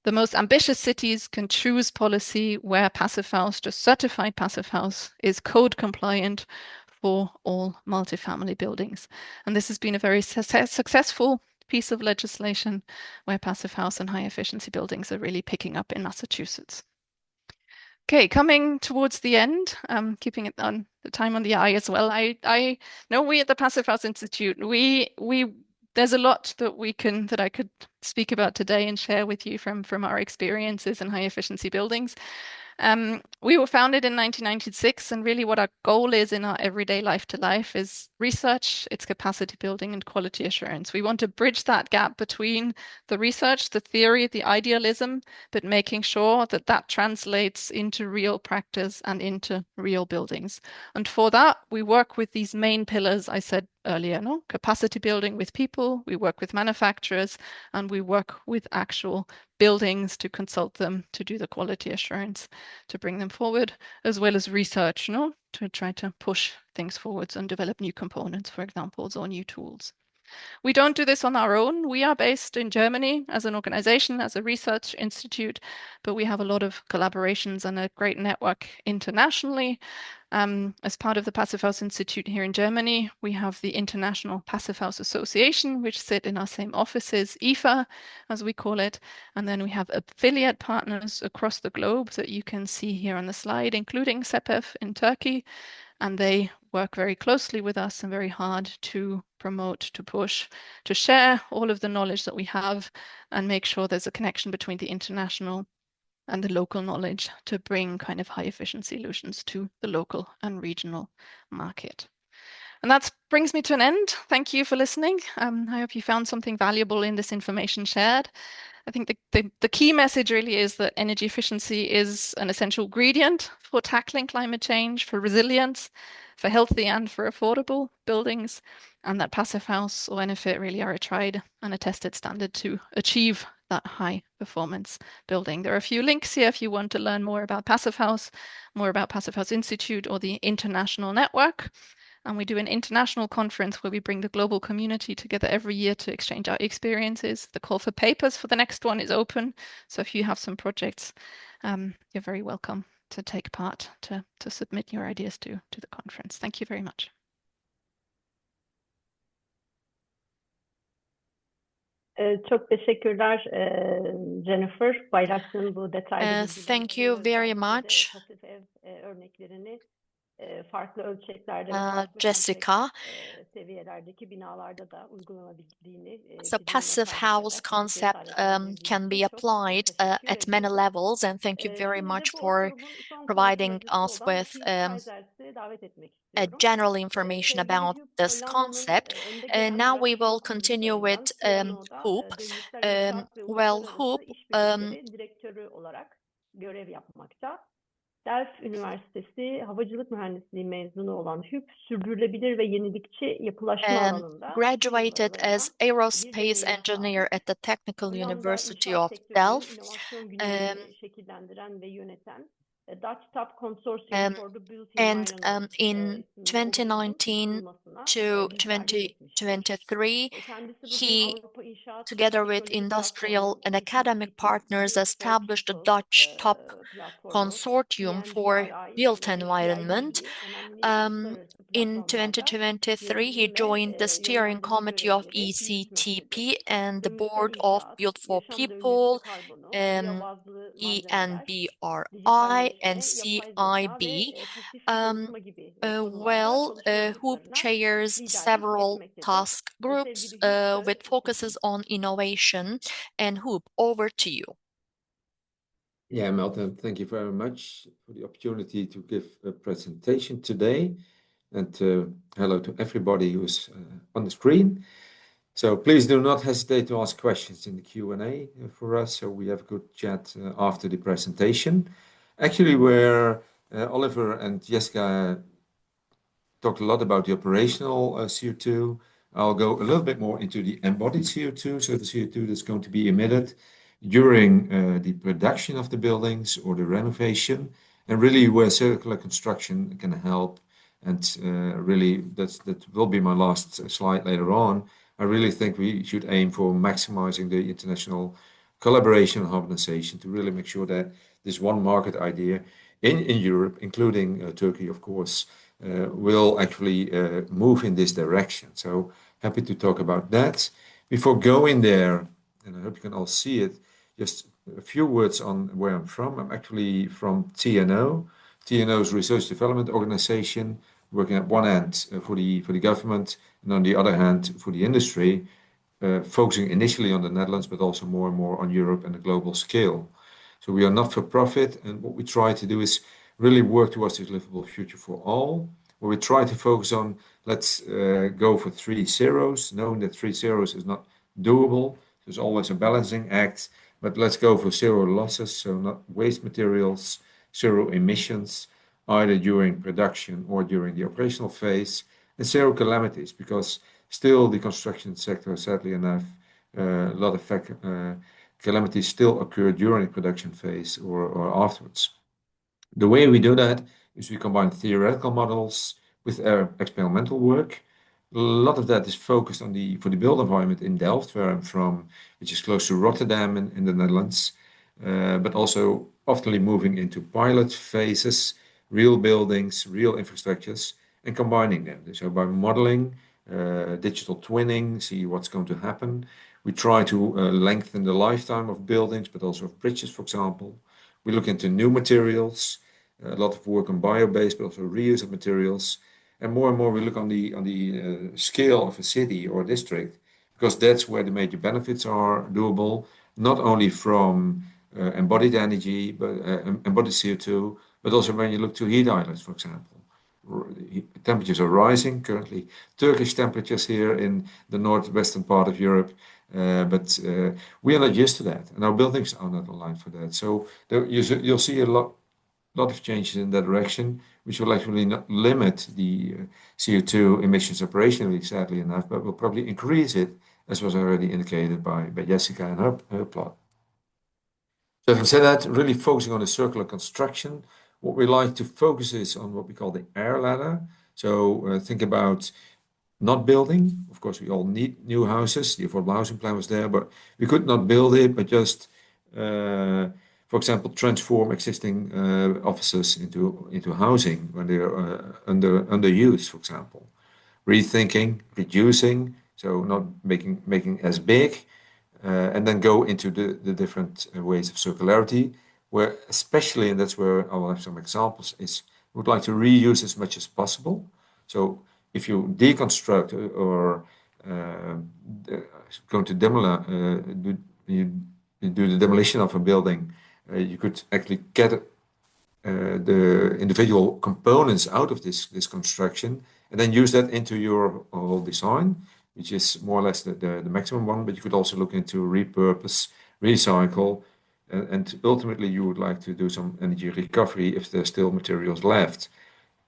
the most ambitious cities can choose policy where passive house, just certified passive house, is code compliant for all multifamily buildings. And this has been a very successful piece of legislation where passive house and high efficiency buildings are really picking up in Massachusetts. Okay, coming towards the end, keeping it on the time on the eye as well. I know we at the Passive House Institute, there's a lot that I could speak about today and share with you from our experiences in high efficiency buildings. We were founded in 1996, and really what our goal is in our everyday life to life is research, its capacity building, and quality assurance. We want to bridge that gap between the research, the theory, the idealism, but making sure that that translates into real practice and into real buildings. And for that, we work with these main pillars I said earlier, capacity building with people, we work with manufacturers, and we work with actual buildings to consult them, to do the quality assurance, to bring them forward, as well as research, to try to push things forwards and develop new components, for example, or new tools. We don't do this on our own. We are based in Germany as an organization, as a research institute, but we have a lot of collaborations and a great network internationally. As part of the Passive House Institute here in Germany, we have the International Passive House Association, which sit in our same offices, IFA, as we call it. And then we have affiliate partners across the globe that you can see here on the slide, including SEPEV in Turkey. And they work very closely with us and very hard to promote, to push, to share all of the knowledge that we have and make sure there's a connection between the international and the local knowledge to bring kind of high efficiency solutions to the local and regional market. And that brings me to an end. Thank you for listening. I hope you found something valuable in this information shared. I think the key message really is that energy efficiency is an essential ingredient for tackling climate change, for resilience, for healthy and for affordable buildings, and that Passive House or Enefit really are a tried and a tested standard to achieve that high performance building. There are a few links here if you want to learn more about Passive House, more about Passive House Institute or the international network. And we do an international conference where we bring the global community together every year to exchange our experiences. The call for papers for the next one is open. So if you have some projects, you're very welcome to take part, to submit your ideas to the conference. Thank you very much. Çok teşekkürler Jennifer, paylaştığın bu detaylı Thank you very much, pasif ev örneklerini farklı ölçeklerde Jessica. seviyelerdeki binalarda da uygulanabildiğini. The passive house concept can be applied at many levels, and thank you very much for providing us with general information about this concept. Now we will continue with HOOP. Well, HOOP direktörü olarak görev yapmakta. Delft Üniversitesi Havacılık Mühendisliği mezunu olan HÜP, sürdürülebilir ve yenilikçi yapılaşma alanında graduated as aerospace engineer at the Technical University of Delft. Şekillendiren ve yöneten Dutch Top Consortium for the Built And in 2019 to 2023, he, together with industrial and academic partners, established a Dutch Top Consortium for Built Environment. In 2023, he joined the steering committee of ECTP and the board of Built for People, ENBRI, and CIB. HOOP chairs several task groups with focuses on innovation. And HOOP, over to you. Yeah, Melton, thank you very much for the opportunity to give a presentation today. And hello to everybody who's on the screen. So please do not hesitate to ask questions in the Q&A for us, so we have a good chat after the presentation. Actually, where Oliver and Jessica talked a lot about the operational CO2, I'll go a little bit more into the embodied CO2, so the CO2 that's going to be emitted during the production of the buildings or the renovation, and really where circular construction can help. And really, that will be my last slide later on. I really think we should aim for maximizing the international collaboration and harmonization to really make sure that this one market idea in Europe, including Turkey, of course, will actually move in this direction. So happy to talk about that. Before going there, and I hope you can all see it, just a few words on where I'm from. I'm actually from TNO. TNO is a research development organization working at one end for the government, and on the other hand for the industry, focusing initially on the Netherlands, but also more and more on Europe and a global scale. So we are not for profit, and what we try to do is really work towards this livable future for all, where we try to focus on, let's go for 3 zeros, knowing that 3 zeros is not doable. There's always a balancing act, but let's go for 0 losses, so not waste materials, 0 emissions, either during production or during the operational phase, and 0 calamities, because still the construction sector, sadly enough, a lot of calamities still occur during the production phase or afterwards. The way we do that is we combine theoretical models with experimental work. A lot of that is focused on for the built environment in Delft, where I'm from, which is close to Rotterdam in the Netherlands, but also often moving into pilot phases, real buildings, real infrastructures, and combining them. So by modeling, digital twinning, see what's going to happen. We try to lengthen the lifetime of buildings, but also of bridges, for example. We look into new materials, a lot of work on bio-based, but also reuse of materials. And more we look on the scale of a city or a district, because that's where the major benefits are doable, not only from embodied energy, but embodied CO2, but also when you look to heat islands, for example. Temperatures are rising currently. Turkish temperatures here in the northwestern part of Europe, but we are not used to that, and our buildings are not aligned for that. So you'll see a lot of changes in that direction, which will actually not limit the CO2 emissions operationally, sadly enough, but will probably increase it, as was already indicated by Jessica and her plot. So having said that, really focusing on the circular construction, what we like to focus is on what we call the air ladder. So think about not building. Of course, we all need new houses. The affordable housing plan was there, but we could not build it, but just, for example, transform existing offices into housing when they are underused, for example. Rethinking, reducing, so not making as big, and then go into the different ways of circularity, where especially, and that's where I will have some examples, is we would like to reuse as much as possible. So if you deconstruct or going to do the demolition of a building, you could actually get the individual components out of this construction and then use that into your whole design, which is more or less the maximum one, but you could also look into repurpose, recycle, and ultimately you would like to do some energy recovery if there's still materials left.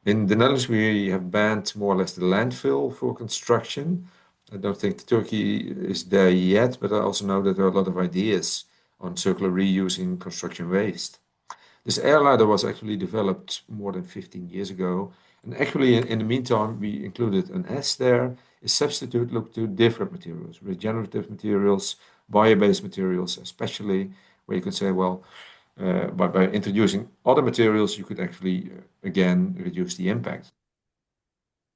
In the Netherlands, we have banned more or less the landfill for construction. I don't think Turkey is there yet, but I also know that there are a lot of ideas on circular reuse in construction waste. This air ladder was actually developed more than 15 years ago. And actually, in the meantime, we included an S there. A substitute look to different materials, regenerative materials, bio-based materials, especially where you could say, well, by introducing other materials, you could actually, again, reduce the impact.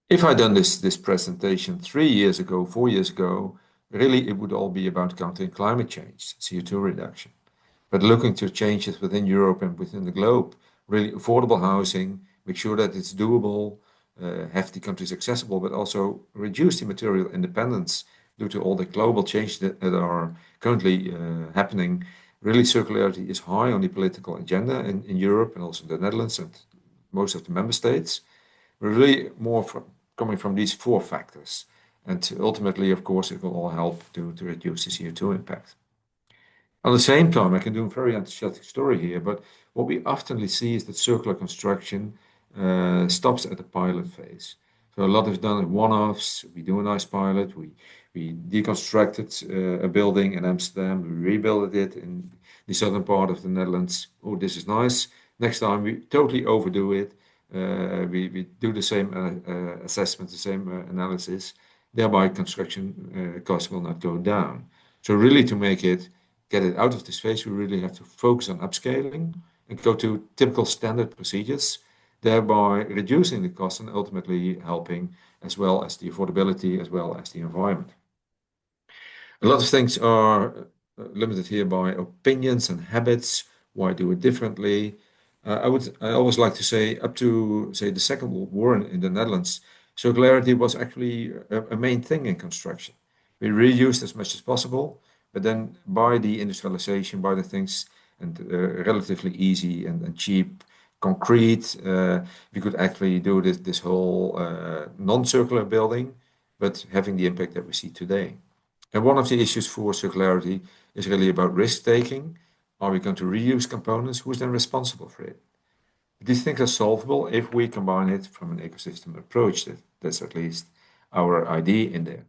If I'd done this presentation 3 years ago, 4 years ago, really it would all be about countering climate change, CO2 reduction. But looking to changes within Europe and within the globe, really affordable housing, make sure that it's doable, have the countries accessible, but also reduce the material independence due to all the global changes that are currently happening. Really, circularity is high on the political agenda in Europe and also in the Netherlands and most of the member states. We're really coming from these 4 factors. And ultimately, of course, it will all help to reduce the CO2 impact. At the same time, I can do a very enthusiastic story here, but what we often see is that circular construction stops at the pilot phase. So a lot is done at one-offs. We do a nice pilot. We deconstructed a building in Amsterdam. We rebuilt it in the southern part of the Netherlands. Oh, this is nice. Next time we totally overdo it. We do the same assessment, the same analysis. Thereby, construction costs will not go down. So really, to get it out of this phase, we really have to focus on upscaling and go to typical standard procedures, thereby reducing the cost and ultimately helping as well as the affordability as well as the environment. A lot of things are limited here by opinions and habits. Why do it differently? I always like to say, up to say the Second World War in the Netherlands, circularity was actually a main thing in construction. We reused as much as possible, but then by the industrialization, by the things and relatively easy and cheap concrete, we could actually do this whole non-circular building, but having the impact that we see today. And one of the issues for circularity is really about risk-taking. Are we going to reuse components? Who's then responsible for it? These things are solvable if we combine it from an ecosystem approach. That's at least our idea in there.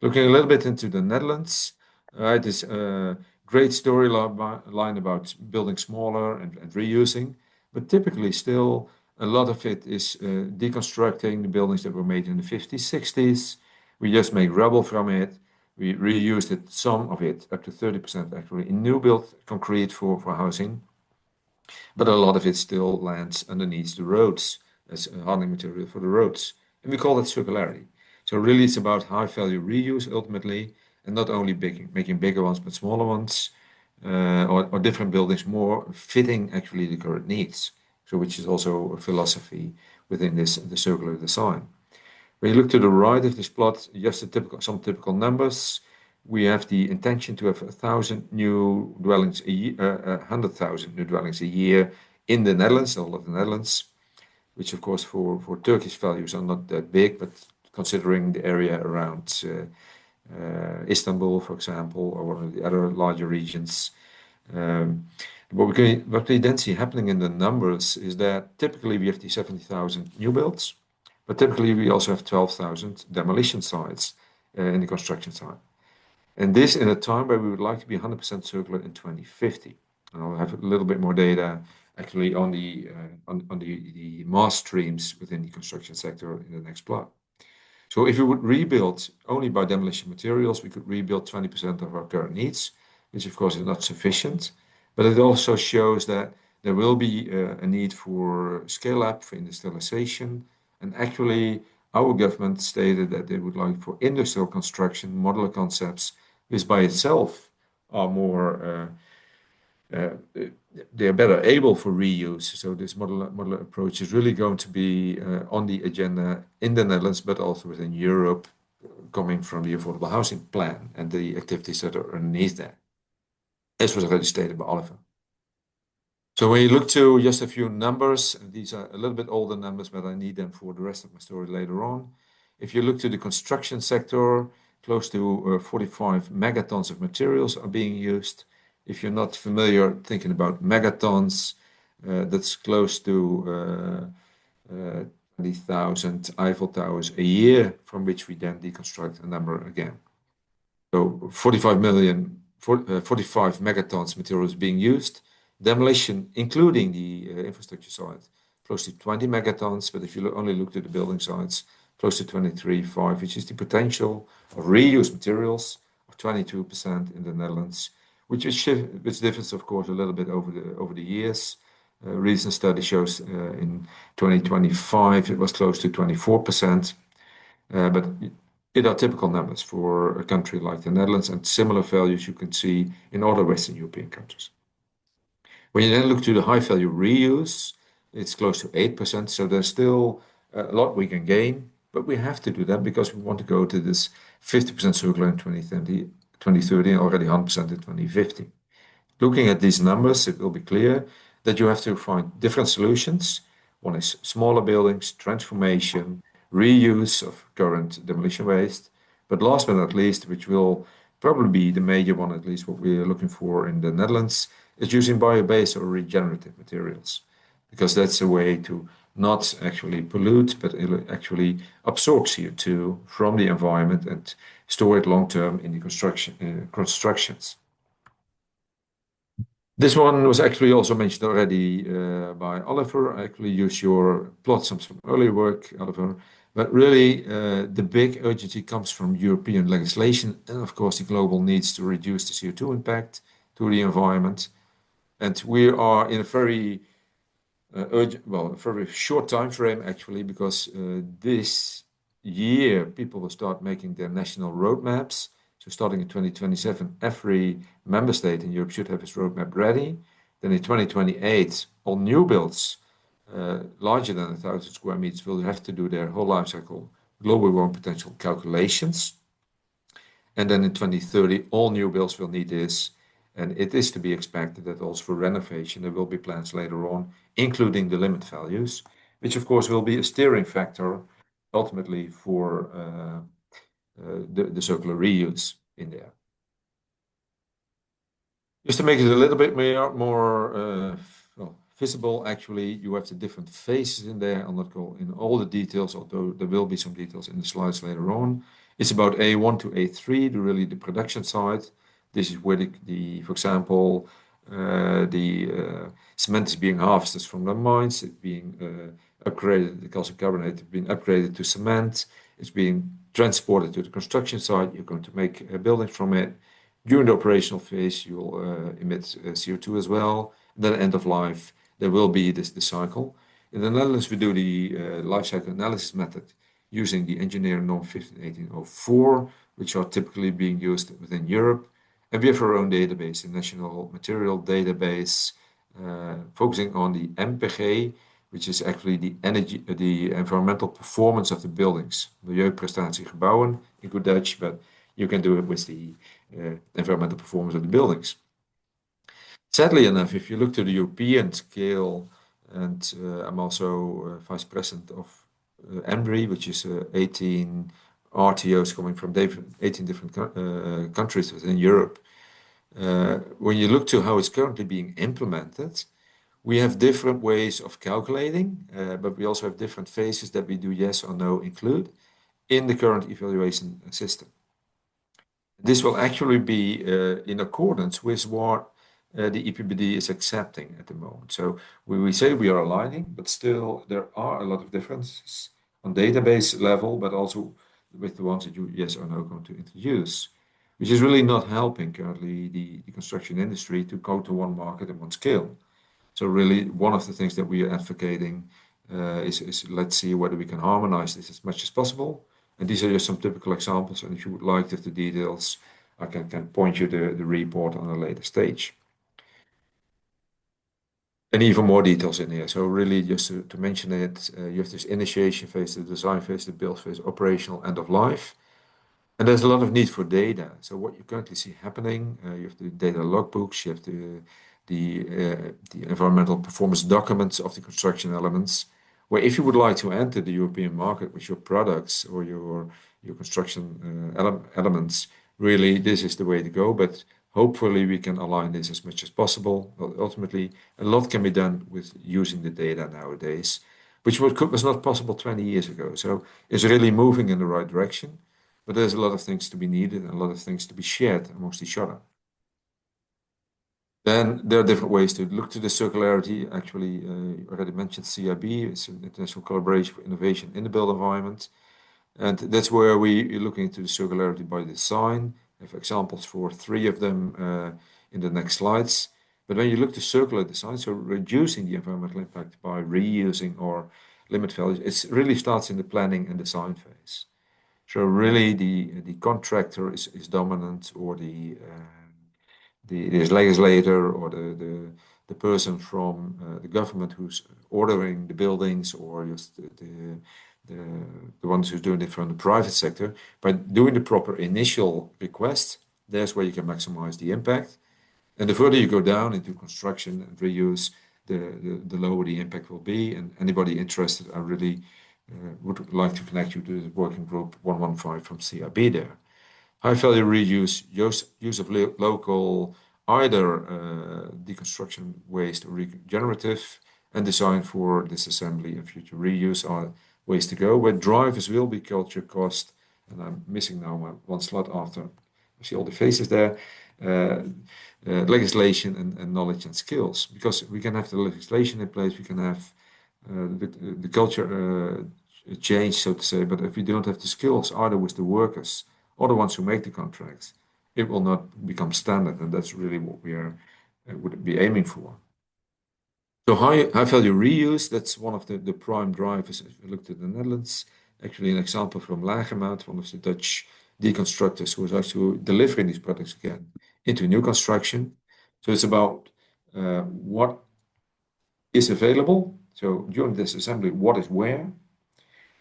Looking a little bit into the Netherlands, this great storyline about building smaller and reusing, but typically still a lot of it is deconstructing the buildings that were made in the 50s, 60s. We just make rubble from it. We reused it, some of it, up to 30% actually, in new built concrete for housing. But a lot of it still lands underneath the roads as hardening material for the roads. And we call that circularity. So really it's about high value reuse ultimately, and not only making bigger ones, but smaller ones, or different buildings more fitting actually the current needs. So which is also a philosophy within the circular design. When you look to the right of this plot, just some typical numbers. We have the intention to have 1,000 new dwellings a year, 100,000 new dwellings a year in the Netherlands, all of the Netherlands, which of course for Turkish values are not that big, but considering the area around Istanbul, for example, or one of the other larger regions. What we then see happening in the numbers is that typically we have the 70,000 new builds, but typically we also have 12,000 demolition sites in the construction site. And this in a time where we would like to be 100% circular in 2050. And I'll have a little bit more data actually on the mass streams within the construction sector in the next plot. So if we would rebuild only by demolition materials, we could rebuild 20% of our current needs, which of course is not sufficient. But it also shows that there will be a need for scale up, for industrialization. And actually, our government stated that they would like for industrial construction, modular concepts, which by itself are more, they are better able for reuse. So this modular approach is really going to be on the agenda in the Netherlands, but also within Europe, coming from the Affordable Housing Plan and the activities that are underneath that, as was already stated by Oliver. So when you look to just a few numbers, and these are a little bit older numbers, but I need them for the rest of my story later on. If you look to the construction sector, close to 45 megatons of materials are being used. If you're not familiar thinking about megatons, that's close to 20,000 Eiffel Towers a year, from which we then deconstruct a number again. So 45 megatons materials being used. Demolition, including the infrastructure side, close to 20 megatons, but if you only look at the building sites, close to 23.5, which is the potential of reused materials of 22% in the Netherlands, which differs, of course, a little bit over the years. Recent study shows in 2025 it was close to 24%, but it are typical numbers for a country like the Netherlands, and similar values you can see in other Western European countries. When you then look to the high value reuse, it's close to 8%. So there's still a lot we can gain, but we have to do that because we want to go to this 50% circular in 2030 and already 100% in 2050. Looking at these numbers, it will be clear that you have to find different solutions. One is smaller buildings, transformation, reuse of current demolition waste. But last but not least, which will probably be the major one, at least what we're looking for in the Netherlands, is using bio-based or regenerative materials. Because that's a way to not actually pollute, but actually absorb CO2 from the environment and store it long-term in the constructions. This one was actually also mentioned already by Oliver. I actually used your plots from some earlier work, Oliver. But really, the big urgency comes from European legislation and, of course, the global needs to reduce the CO2 impact to the environment. And we are in a very urgent, well, a very short time frame, actually, because this year people will start making their national roadmaps. So starting in 2027, every member state in Europe should have its roadmap ready. Then in 2028, all new builds larger than 1,000 square meters will have to do their whole life cycle global warming potential calculations. And then in 2030, all new builds will need this. And it is to be expected that also for renovation, there will be plans later on, including the limit values, which of course will be a steering factor ultimately for the circular reuse in there. Just to make it a little bit more visible, actually, you have the different phases in there. I'll not go in all the details, although there will be some details in the slides later on. It's about A1 to A3, really the production side. This is where for example, the cement is being harvested from the mines. It's being upgraded, the calcium carbonate is being upgraded to cement. It's being transported to the construction site. You're going to make buildings from it. During the operational phase, you'll emit CO2 as well. And then end of life, there will be this cycle. In the Netherlands, we do the life cycle analysis method using the engineering norm 1518004, which are typically being used within Europe. And we have our own database, the National Material Database, focusing on the MPG, which is actually the environmental performance of the buildings. Milieuprestatie gebouwen in good Dutch, but you can do it with the environmental performance of the buildings. Sadly enough, if you look to the European scale, and I'm also vice president of ENBRI, which is 18 RTOs coming from 18 different countries within Europe. When you look to how it's currently being implemented, we have different ways of calculating, but we also have different phases that we do yes or no include in the current evaluation system. This will actually be in accordance with what the EPBD is accepting at the moment. So we say we are aligning, but still there are a lot of differences on database level, but also with the ones that you yes or no going to introduce, which is really not helping currently the construction industry to go to one market and one scale. So really one of the things that we are advocating is let's see whether we can harmonize this as much as possible. And these are just some typical examples. And if you would like the details, I can point you to the report on a later stage. And even more details in here. So really just to mention it, you have this initiation phase, the design phase, the build phase, operational, end of life. And there's a lot of need for data. So what you currently see happening, you have the data logbooks, you have the environmental performance documents of the construction elements, where if you would like to enter the European market with your products or your construction elements, really this is the way to go. But hopefully we can align this as much as possible. But ultimately, a lot can be done with using the data nowadays, which was not possible 20 years ago. So it's really moving in the right direction. But there's a lot of things to be needed and a lot of things to be shared amongst each other. Then there are different ways to look to the circularity. Actually, you already mentioned CIB. It's an international collaboration for innovation in the built environment. And that's where we are looking into the circularity by design. I have examples for 3 of them in the next slides. But when you look to circular design, so reducing the environmental impact by reusing or limit values, it really starts in the planning and design phase. So really the contractor is dominant, or the legislator or the person from the government who's ordering the buildings or just the ones who's doing it from the private sector. By doing the proper initial request, there's where you can maximize the impact. And the further you go down into construction and reuse, the lower the impact will be. And anybody interested, I really would like to connect you to the working group 115 from CIB there. High value reuse, use of local either deconstruction waste or regenerative, and design for disassembly and future reuse are ways to go. Where drivers will be culture, cost, and I'm missing now one slide after. I see all the faces there. Legislation and knowledge and skills, because we can have the legislation in place, we can have the culture change, so to say, but if we don't have the skills, either with the workers or the ones who make the contracts, it will not become standard, and that's really what we are would be aiming for. So high value reuse, that's one of the prime drivers. If you looked at the Netherlands, actually an example from Lagemaat, one of the Dutch deconstructors who is actually delivering these products again into new construction. So it's about what is available. So during this assembly, what is where?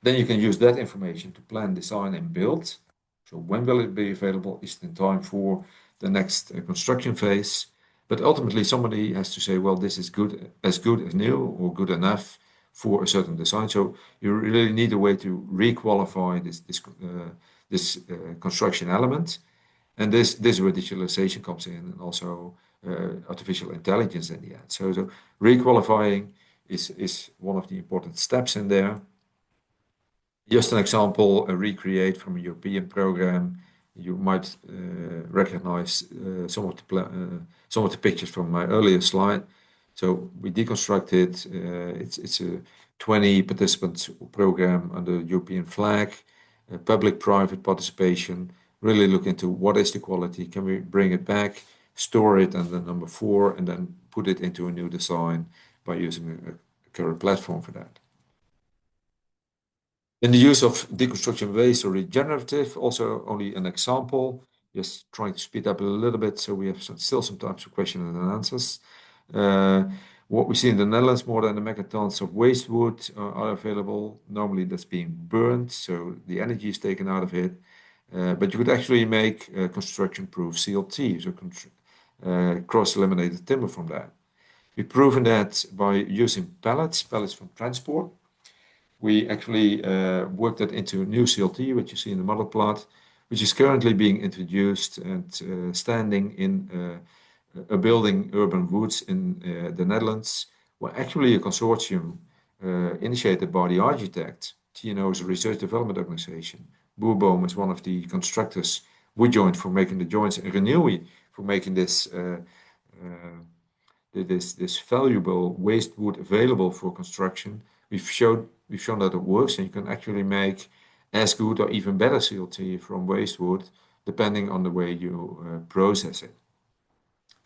Then you can use that information to plan, design, and build. So when will it be available? Is it in time for the next construction phase? But ultimately, somebody has to say, well, this is good as new or good enough for a certain design. So you really need a way to re-qualify this construction element. And this is where digitalization comes in, and also artificial intelligence in the end. So re-qualifying is one of the important steps in there. Just an example, a recreate from a European program. You might recognize some of the pictures from my earlier slide. So we deconstructed. It's a 20 participant program under the European flag, public-private participation. Really look into what is the quality. Can we bring it back, store it, and then number 4, and then put it into a new design by using a current platform for that. In the use of deconstruction waste or regenerative, also only an example, just trying to speed up a little bit so we have still some time for questions and answers. What we see in the Netherlands, more than a megatons of waste wood are available. Normally that's being burned, so the energy is taken out of it. But you could actually make construction-proof CLT, so cross-laminated timber from that. We've proven that by using pellets from transport. We actually worked that into a new CLT, which you see in the model plot, which is currently being introduced and standing in a building, Urban Woods, in the Netherlands, where actually a consortium initiated by the architect. TNO is a research development organization. Boerboom is one of the constructors. We joined for making the joints, and Renewy for making this valuable waste wood available for construction. We've shown that it works, and you can actually make as good or even better CLT from waste wood, depending on the way you process it.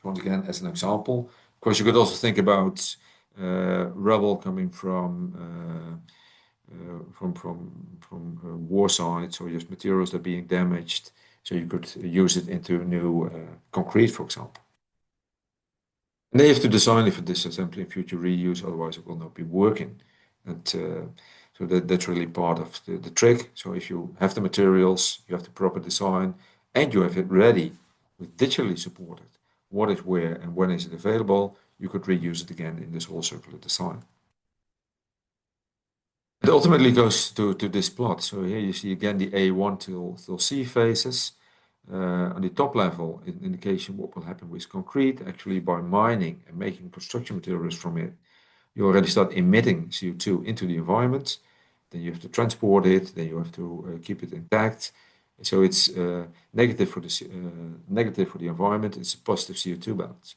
Once again, as an example, of course, you could also think about rubble coming from war sites, or just materials that are being damaged. So you could use it into new concrete, for example. And they have to design it for disassembly and future reuse, otherwise it will not be working. And so that's really part of the trick. So if you have the materials, you have the proper design, and you have it ready with digitally supported, what is where and when is it available, you could reuse it again in this whole circular design. It ultimately goes to this plot. So here you see again the A1 till C phases. On the top level, an indication what will happen with concrete. Actually, by mining and making construction materials from it, you already start emitting CO2 into the environment. Then you have to transport it. Then you have to keep it intact. So it's negative for the environment. It's a positive CO2 balance.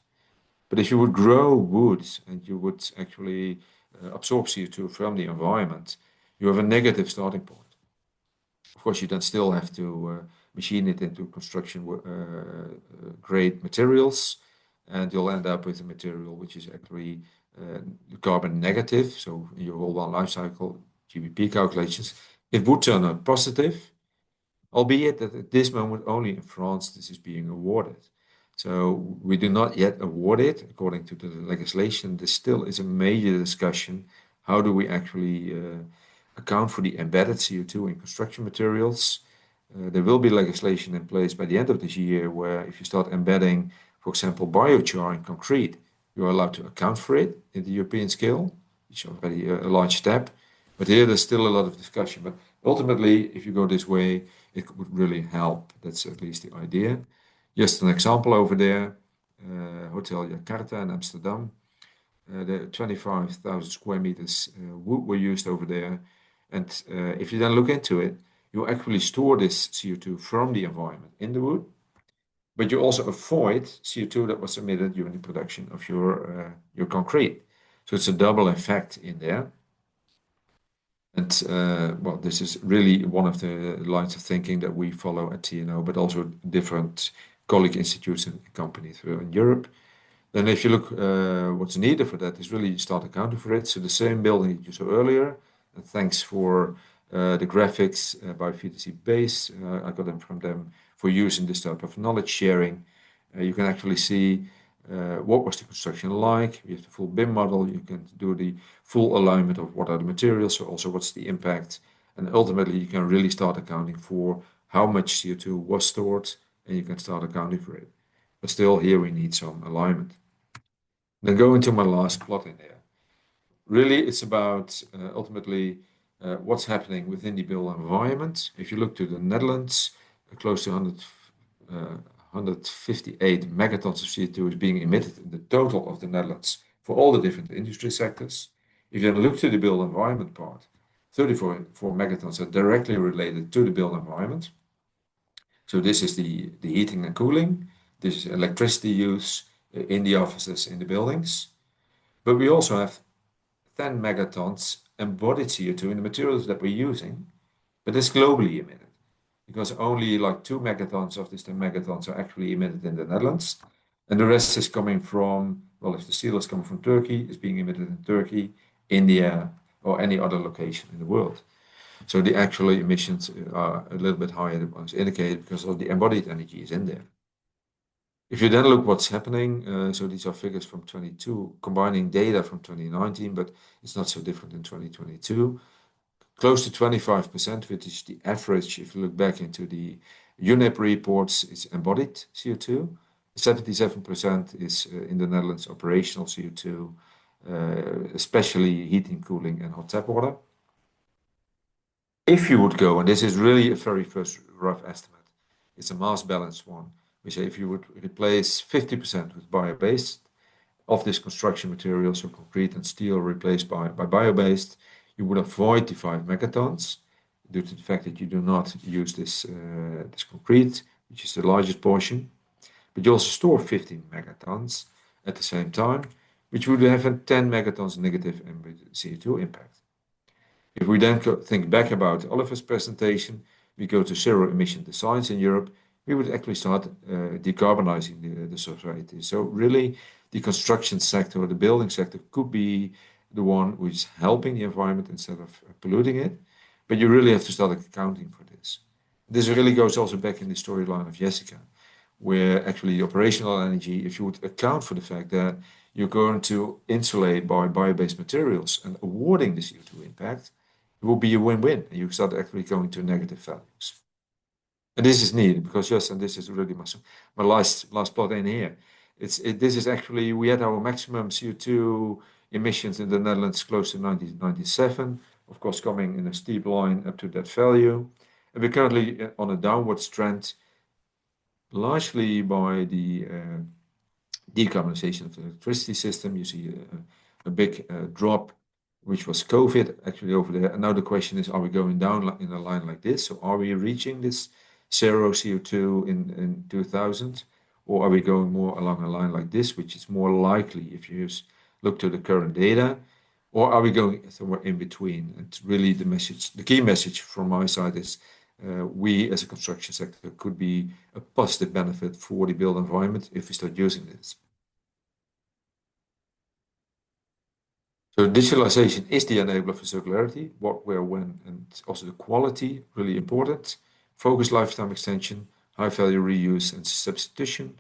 But if you would grow wood and you would actually absorb CO2 from the environment, you have a negative starting point. Of course, you then still have to machine it into construction grade materials, and you'll end up with a material which is actually carbon negative. So in your whole life cycle GBP calculations, it would turn out positive, albeit that at this moment only in France this is being awarded. So we do not yet award it according to the legislation. This still is a major discussion. How do we actually account for the embedded CO2 in construction materials? There will be legislation in place by the end of this year where if you start embedding, for example, biochar in concrete, you are allowed to account for it in the European scale, which is already a large step. But here there's still a lot of discussion. But ultimately, if you go this way, it would really help. That's at least the idea. Just an example over there, Hotel Jakarta in Amsterdam. The 25,000 square meters wood were used over there. And if you then look into it, you actually store this CO2 from the environment in the wood, but you also avoid CO2 that was emitted during the production of your concrete. So it's a double effect in there. And well, this is really one of the lines of thinking that we follow at TNO, but also different colleague institutes and companies in Europe. Then if you look what's needed for that is really start accounting for it. So the same building that you saw earlier, and thanks for the graphics by VTC Base. I got them from them for using this type of knowledge sharing. You can actually see what was the construction like. We have the full BIM model. You can do the full alignment of what are the materials, so also what's the impact. And ultimately, you can really start accounting for how much CO2 was stored, and you can start accounting for it. But still, here we need some alignment. Then go into my last plot in there. Really, it's about ultimately what's happening within the built environment. If you look to the Netherlands, close to 158 megatons of CO2 is being emitted in the total of the Netherlands for all the different industry sectors. If you then look to the built environment part, 34 megatons are directly related to the built environment. So this is the heating and cooling. This is electricity use in the offices, in the buildings. But we also have 10 megatons embodied CO2 in the materials that we're using, but it's globally emitted because only like 2 megatons of these 10 megatons are actually emitted in the Netherlands. And the rest is coming from, well, if the steel is coming from Turkey, it's being emitted in Turkey, India, or any other location in the world. So the actual emissions are a little bit higher than was indicated because of the embodied energy is in there. If you then look what's happening, so these are figures from 22, combining data from 2019, but it's not so different in 2022. Close to 25%, which is the average. If you look back into the UNEP reports, it's embodied CO2. 77% is in the Netherlands operational CO2, especially heating, cooling, and hot tap water. If you would go, and this is really a very first rough estimate, it's a mass balanced one. We say if you would replace 50% with bio-based of this construction material, so concrete and steel replaced by bio-based, you would avoid the 5 megatons due to the fact that you do not use this concrete, which is the largest portion. But you also store 15 megatons at the same time, which would have a 10 megatons negative CO2 impact. If we then think back about Oliver's presentation, we go to zero emission designs in Europe, we would actually start decarbonizing the society. So really, the construction sector or the building sector could be the one which is helping the environment instead of polluting it. But you really have to start accounting for this. This really goes also back in the storyline of Jessica, where actually the operational energy, if you would account for the fact that you're going to insulate by bio-based materials and awarding the CO2 impact, it will be a win-win, and you start actually going to negative values. And this is needed because yes, and this is really my last plot in here. This is actually, we had our maximum CO2 emissions in the Netherlands close to 1997, of course, coming in a steep line up to that value. And we're currently on a downwards trend, largely by the decarbonization of the electricity system. You see a big drop, which was COVID actually over there. And now the question is, are we going down in a line like this? So are we reaching this zero CO2 in 2000? Or are we going more along a line like this, which is more likely if you just look to the current data? Or are we going somewhere in between? And really the key message from my side is we as a construction sector could be a positive benefit for the built environment if we start using this. So digitalization is the enabler for circularity, what, where, when, and also the quality, really important. Focus lifetime extension, high value reuse and substitution.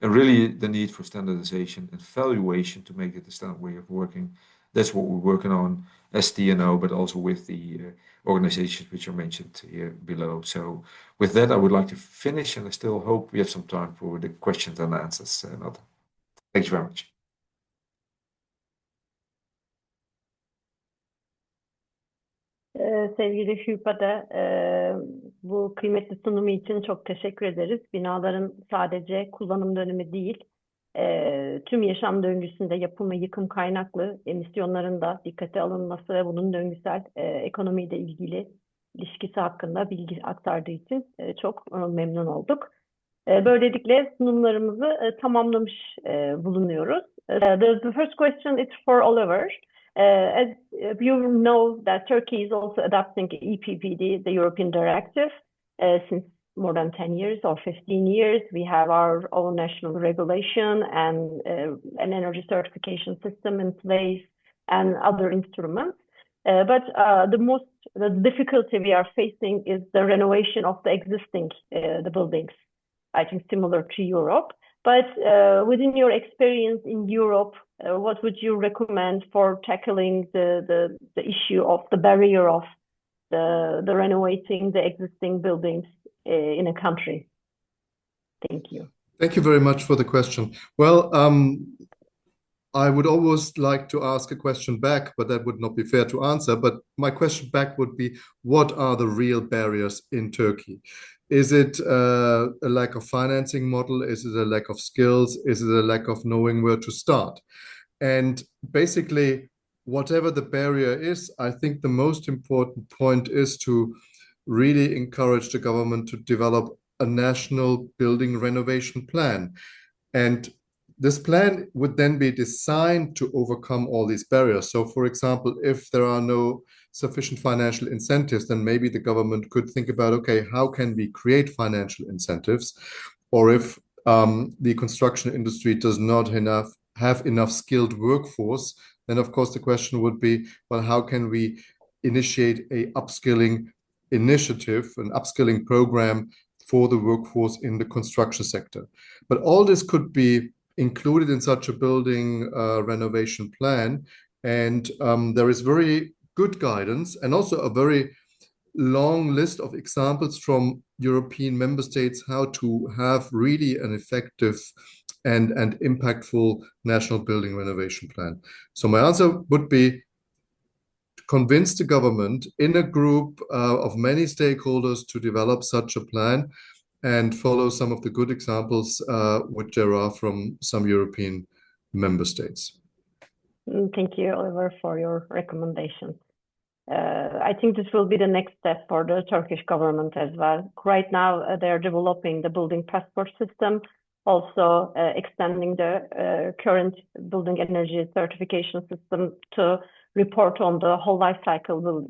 and really the need for standardization and valuation to make it a standard way of working. That's what we're working on as TNO, but also with the organizations which are mentioned here below. So with that, I would like to finish, and I still hope we have some time for the questions and answers. Thank you very much. Sevgili Hüpa'da bu kıymetli sunumu için çok teşekkür ederiz. Binaların sadece kullanım dönemi değil, tüm yaşam döngüsünde yapım ve yıkım kaynaklı emisyonların da dikkate alınması ve bunun döngüsel ekonomiyle ilgili ilişkisi hakkında bilgi aktardığı için çok memnun olduk. Böylelikle sunumlarımızı tamamlamış bulunuyoruz. The first question is for Oliver. As you know that Turkey is also adopting EPBD, the European directive, since more than 10 years or 15 years. We have our own national regulation and an energy certification system in place and other instruments. But the difficulty we are facing is the renovation of the existing the buildings, I think similar to Europe. But within your experience in Europe, what would you recommend for tackling the issue of the barrier of the renovating the existing buildings in a country? Thank you. Thank you very much for the question. Well, I would always like to ask a question back, but that would not be fair to answer. But my question back would be, what are the real barriers in Turkey? Is it a lack of financing model? Is it a lack of skills? Is it a lack of knowing where to start? And basically, whatever the barrier is, I think the most important point is to really encourage the government to develop a national building renovation plan. And this plan would then be designed to overcome all these barriers. So, for example, if there are no sufficient financial incentives, then maybe the government could think about, okay, how can we create financial incentives? Or if the construction industry does not have enough skilled workforce, then of course the question would be, well, how can we initiate a upskilling initiative, an upskilling program for the workforce in the construction sector? But all this could be included in such a building renovation plan. And there is very good guidance and also a very long list of examples from European member states how to have really an effective and impactful national building renovation plan. So my answer would be convince the government in a group of many stakeholders to develop such a plan and follow some of the good examples which there are from some European member states. Thank you, Oliver, for your recommendations. I think this will be the next step for the Turkish government as well. Right now, they're developing the building passport system, also extending the current building energy certification system to report on the whole life cycle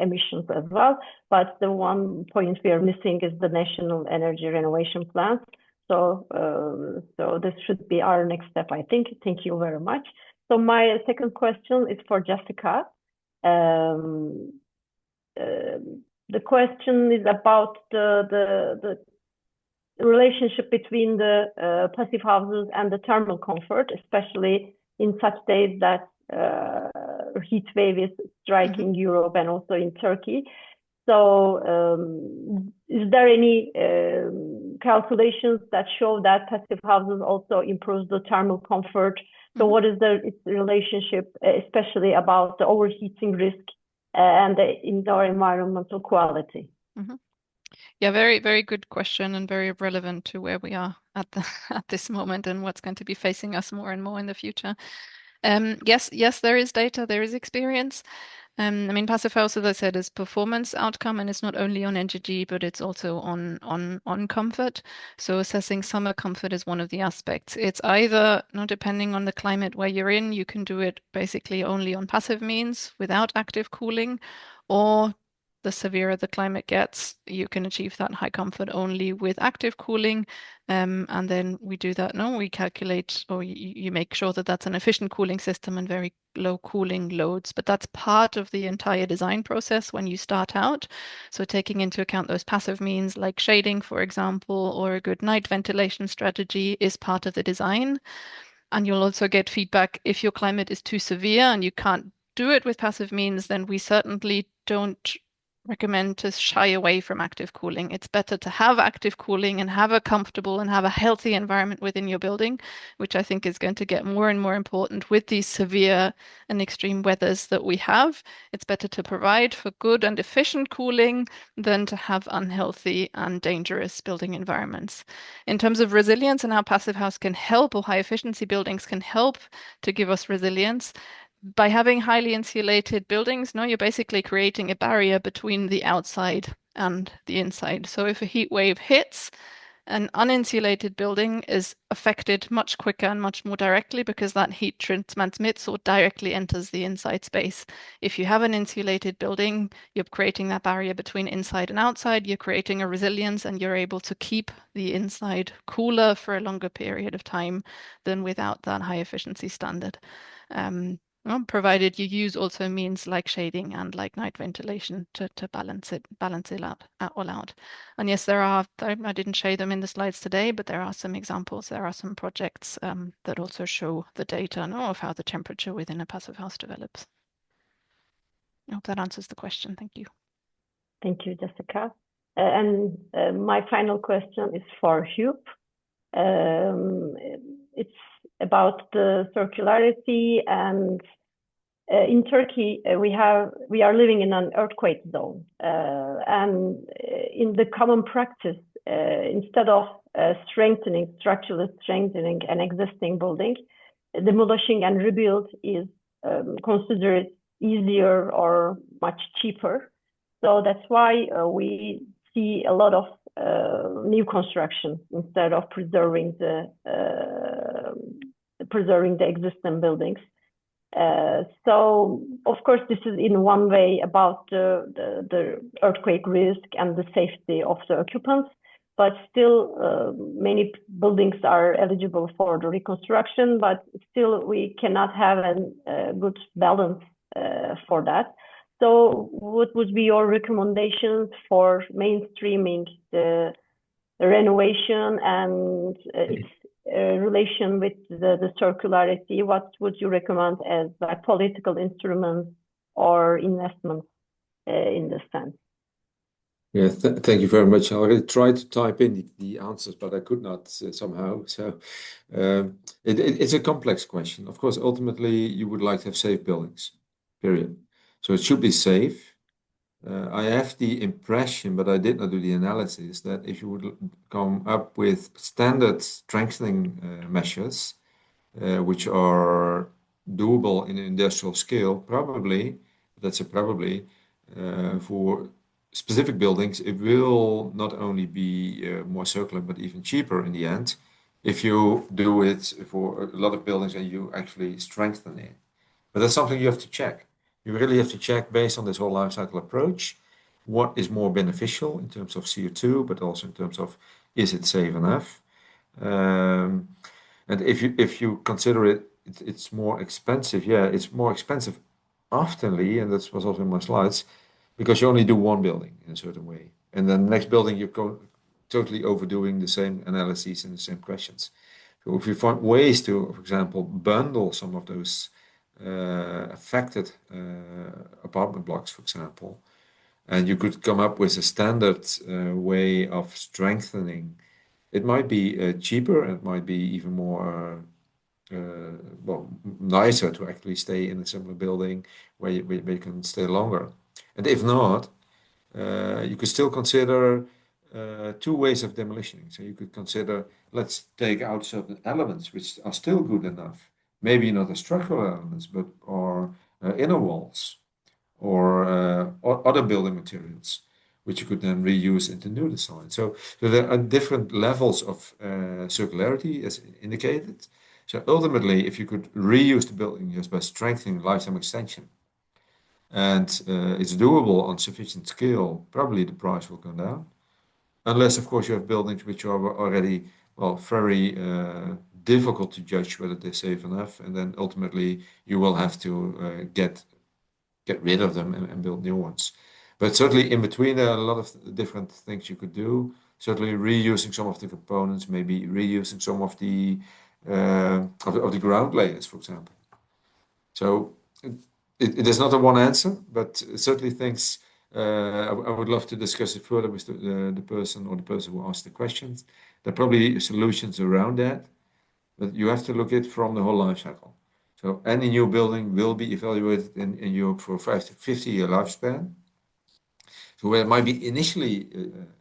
emissions as well. But the one point we are missing is the national energy renovation plan. So this should be our next step, I think. Thank you very much. So my second question is for Jessica. The question is about the relationship between the passive houses and the thermal comfort, especially in such days that heat wave is striking Europe and also in Turkey. So is there any calculations that show that passive houses also improves the thermal comfort? So what is its relationship, especially about the overheating risk and the indoor environmental quality? Yeah, very, very good question and very relevant to where we are at this moment and what's going to be facing us more and more in the future. Yes, there is data, there is experience. I mean, passive house, as I said, is performance outcome, and it's not only on energy, but it's also on comfort. So assessing summer comfort is one of the aspects. It's either, depending on the climate where you're in, you can do it basically only on passive means without active cooling, or the severer the climate gets, you can achieve that high comfort only with active cooling. And then we do that. No, we calculate, or you make sure that that's an efficient cooling system and very low cooling loads. But that's part of the entire design process when you start out. So taking into account those passive means like shading, for example, or a good night ventilation strategy is part of the design. And you'll also get feedback if your climate is too severe and you can't do it with passive means, then we certainly don't recommend to shy away from active cooling. It's better to have active cooling and have a comfortable and have a healthy environment within your building, which I think is going to get more and more important with these severe and extreme weathers that we have. It's better to provide for good and efficient cooling than to have unhealthy and dangerous building environments. In terms of resilience and how passive house can help, or high efficiency buildings can help to give us resilience, by having highly insulated buildings, no, you're basically creating a barrier between the outside and the inside. So if a heat wave hits, an uninsulated building is affected much quicker and much more directly because that heat transmits or directly enters the inside space. If you have an insulated building, you're creating that barrier between inside and outside, you're creating a resilience, and you're able to keep the inside cooler for a longer period of time than without that high efficiency standard. Provided you use also means like shading and like night ventilation to balance it all out. And yes, there are, I didn't show them in the slides today, but there are some examples. There are some projects that also show the data of how the temperature within a passive house develops. I hope that answers the question. Thank you. Thank you, Jessica. And my final question is for Huub. It's about the circularity, and in Turkey we are living in an earthquake zone, and in the common practice, instead of structurally strengthening an existing building, demolishing and rebuild is considered easier or much cheaper. So that's why we see a lot of new construction instead of preserving the existing buildings. So of course this is in one way about the earthquake risk and the safety of the occupants, but still many buildings are eligible for the reconstruction, but still we cannot have a good balance for that. So what would be your recommendations for mainstreaming the renovation and its relation with the circularity? What would you recommend as political instruments or investments in this sense? Yeah, thank you very much. I already tried to type in the answers, but I could not somehow. So it's a complex question. Of course, ultimately, you would like to have safe buildings, period. So it should be safe. I have the impression, but I did not do the analysis, that if you would come up with standard strengthening measures, which are doable in an industrial scale, probably, that's a probably, for specific buildings, it will not only be more circular, but even cheaper in the end, if you do it for a lot of buildings and you actually strengthen it. But that's something you have to check. You really have to check based on this whole life cycle approach, what is more beneficial in terms of CO2, but also in terms of, is it safe enough? And if you consider it's more expensive, yeah, it's more expensive oftenly, and that was also in my slides, because you only do one building in a certain way. And then the next building, you're totally overdoing the same analyses and the same questions. So if you find ways to, for example, bundle some of those affected apartment blocks, for example, and you could come up with a standard way of strengthening, it might be cheaper, and it might be even more nicer to actually stay in a similar building where you can stay longer. And if not, you could still consider two ways of demolition. So you could consider, let's take out certain elements which are still good enough, maybe not the structural elements, but or inner walls or other building materials, which you could then reuse into new design. So there are different levels of circularity as indicated. So ultimately, if you could reuse the building just by strengthening lifetime extension, and it's doable on sufficient scale, probably the price will go down. Unless, of course, you have buildings which are already, well, very difficult to judge whether they're safe enough, and then ultimately you will have to get rid of them and build new ones. But certainly in between, there are a lot of different things you could do. Certainly reusing some of the components, maybe reusing some of the ground layers, for example. So it is not a one answer, but certainly things I would love to discuss it further with the person or the person who asked the questions. There are probably solutions around that, but you have to look at it from the whole life cycle. So any new building will be evaluated in Europe for 5 to 50-year lifespan. So where it might be initially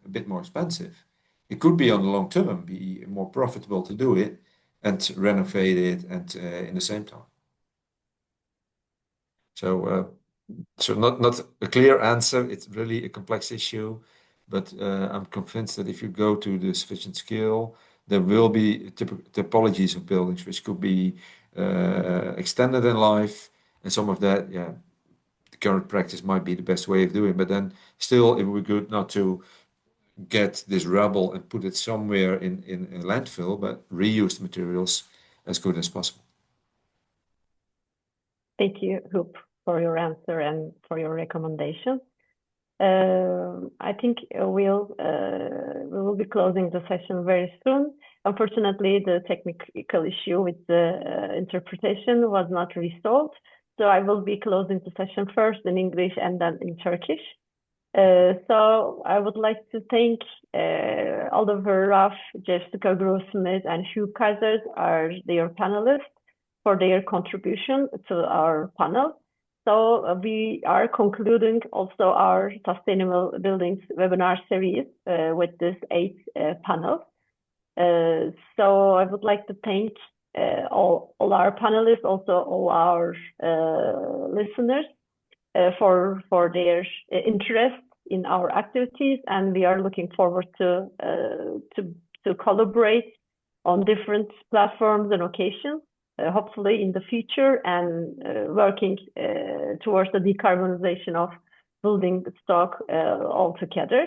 a bit more expensive, it could be on the long term be more profitable to do it and renovate it and in the same time. So not a clear answer. It's really a complex issue, but I'm convinced that if you go to the sufficient scale, there will be typologies of buildings which could be extended in life, and some of that, yeah, the current practice might be the best way of doing it. But then still, it would be good not to get this rubble and put it somewhere in a landfill, but reuse the materials as good as possible. Thank you, Huub, for your answer and for your recommendation. I think we will be closing the session very soon. Unfortunately, the technical issue with the interpretation was not resolved. So I will be closing the session first in English and then in Turkish. So I would like to thank Oliver Raff, Jessica Grossmith, and Huub Keizers, their panelists, for their contribution to our panel. So we are concluding also our Sustainable Buildings webinar series with this 8 panels. So I would like to thank all our panelists, also all our listeners for their interest in our activities, and we are looking forward to collaborate on different platforms and occasions, hopefully in the future, and working towards the decarbonization of building stock altogether.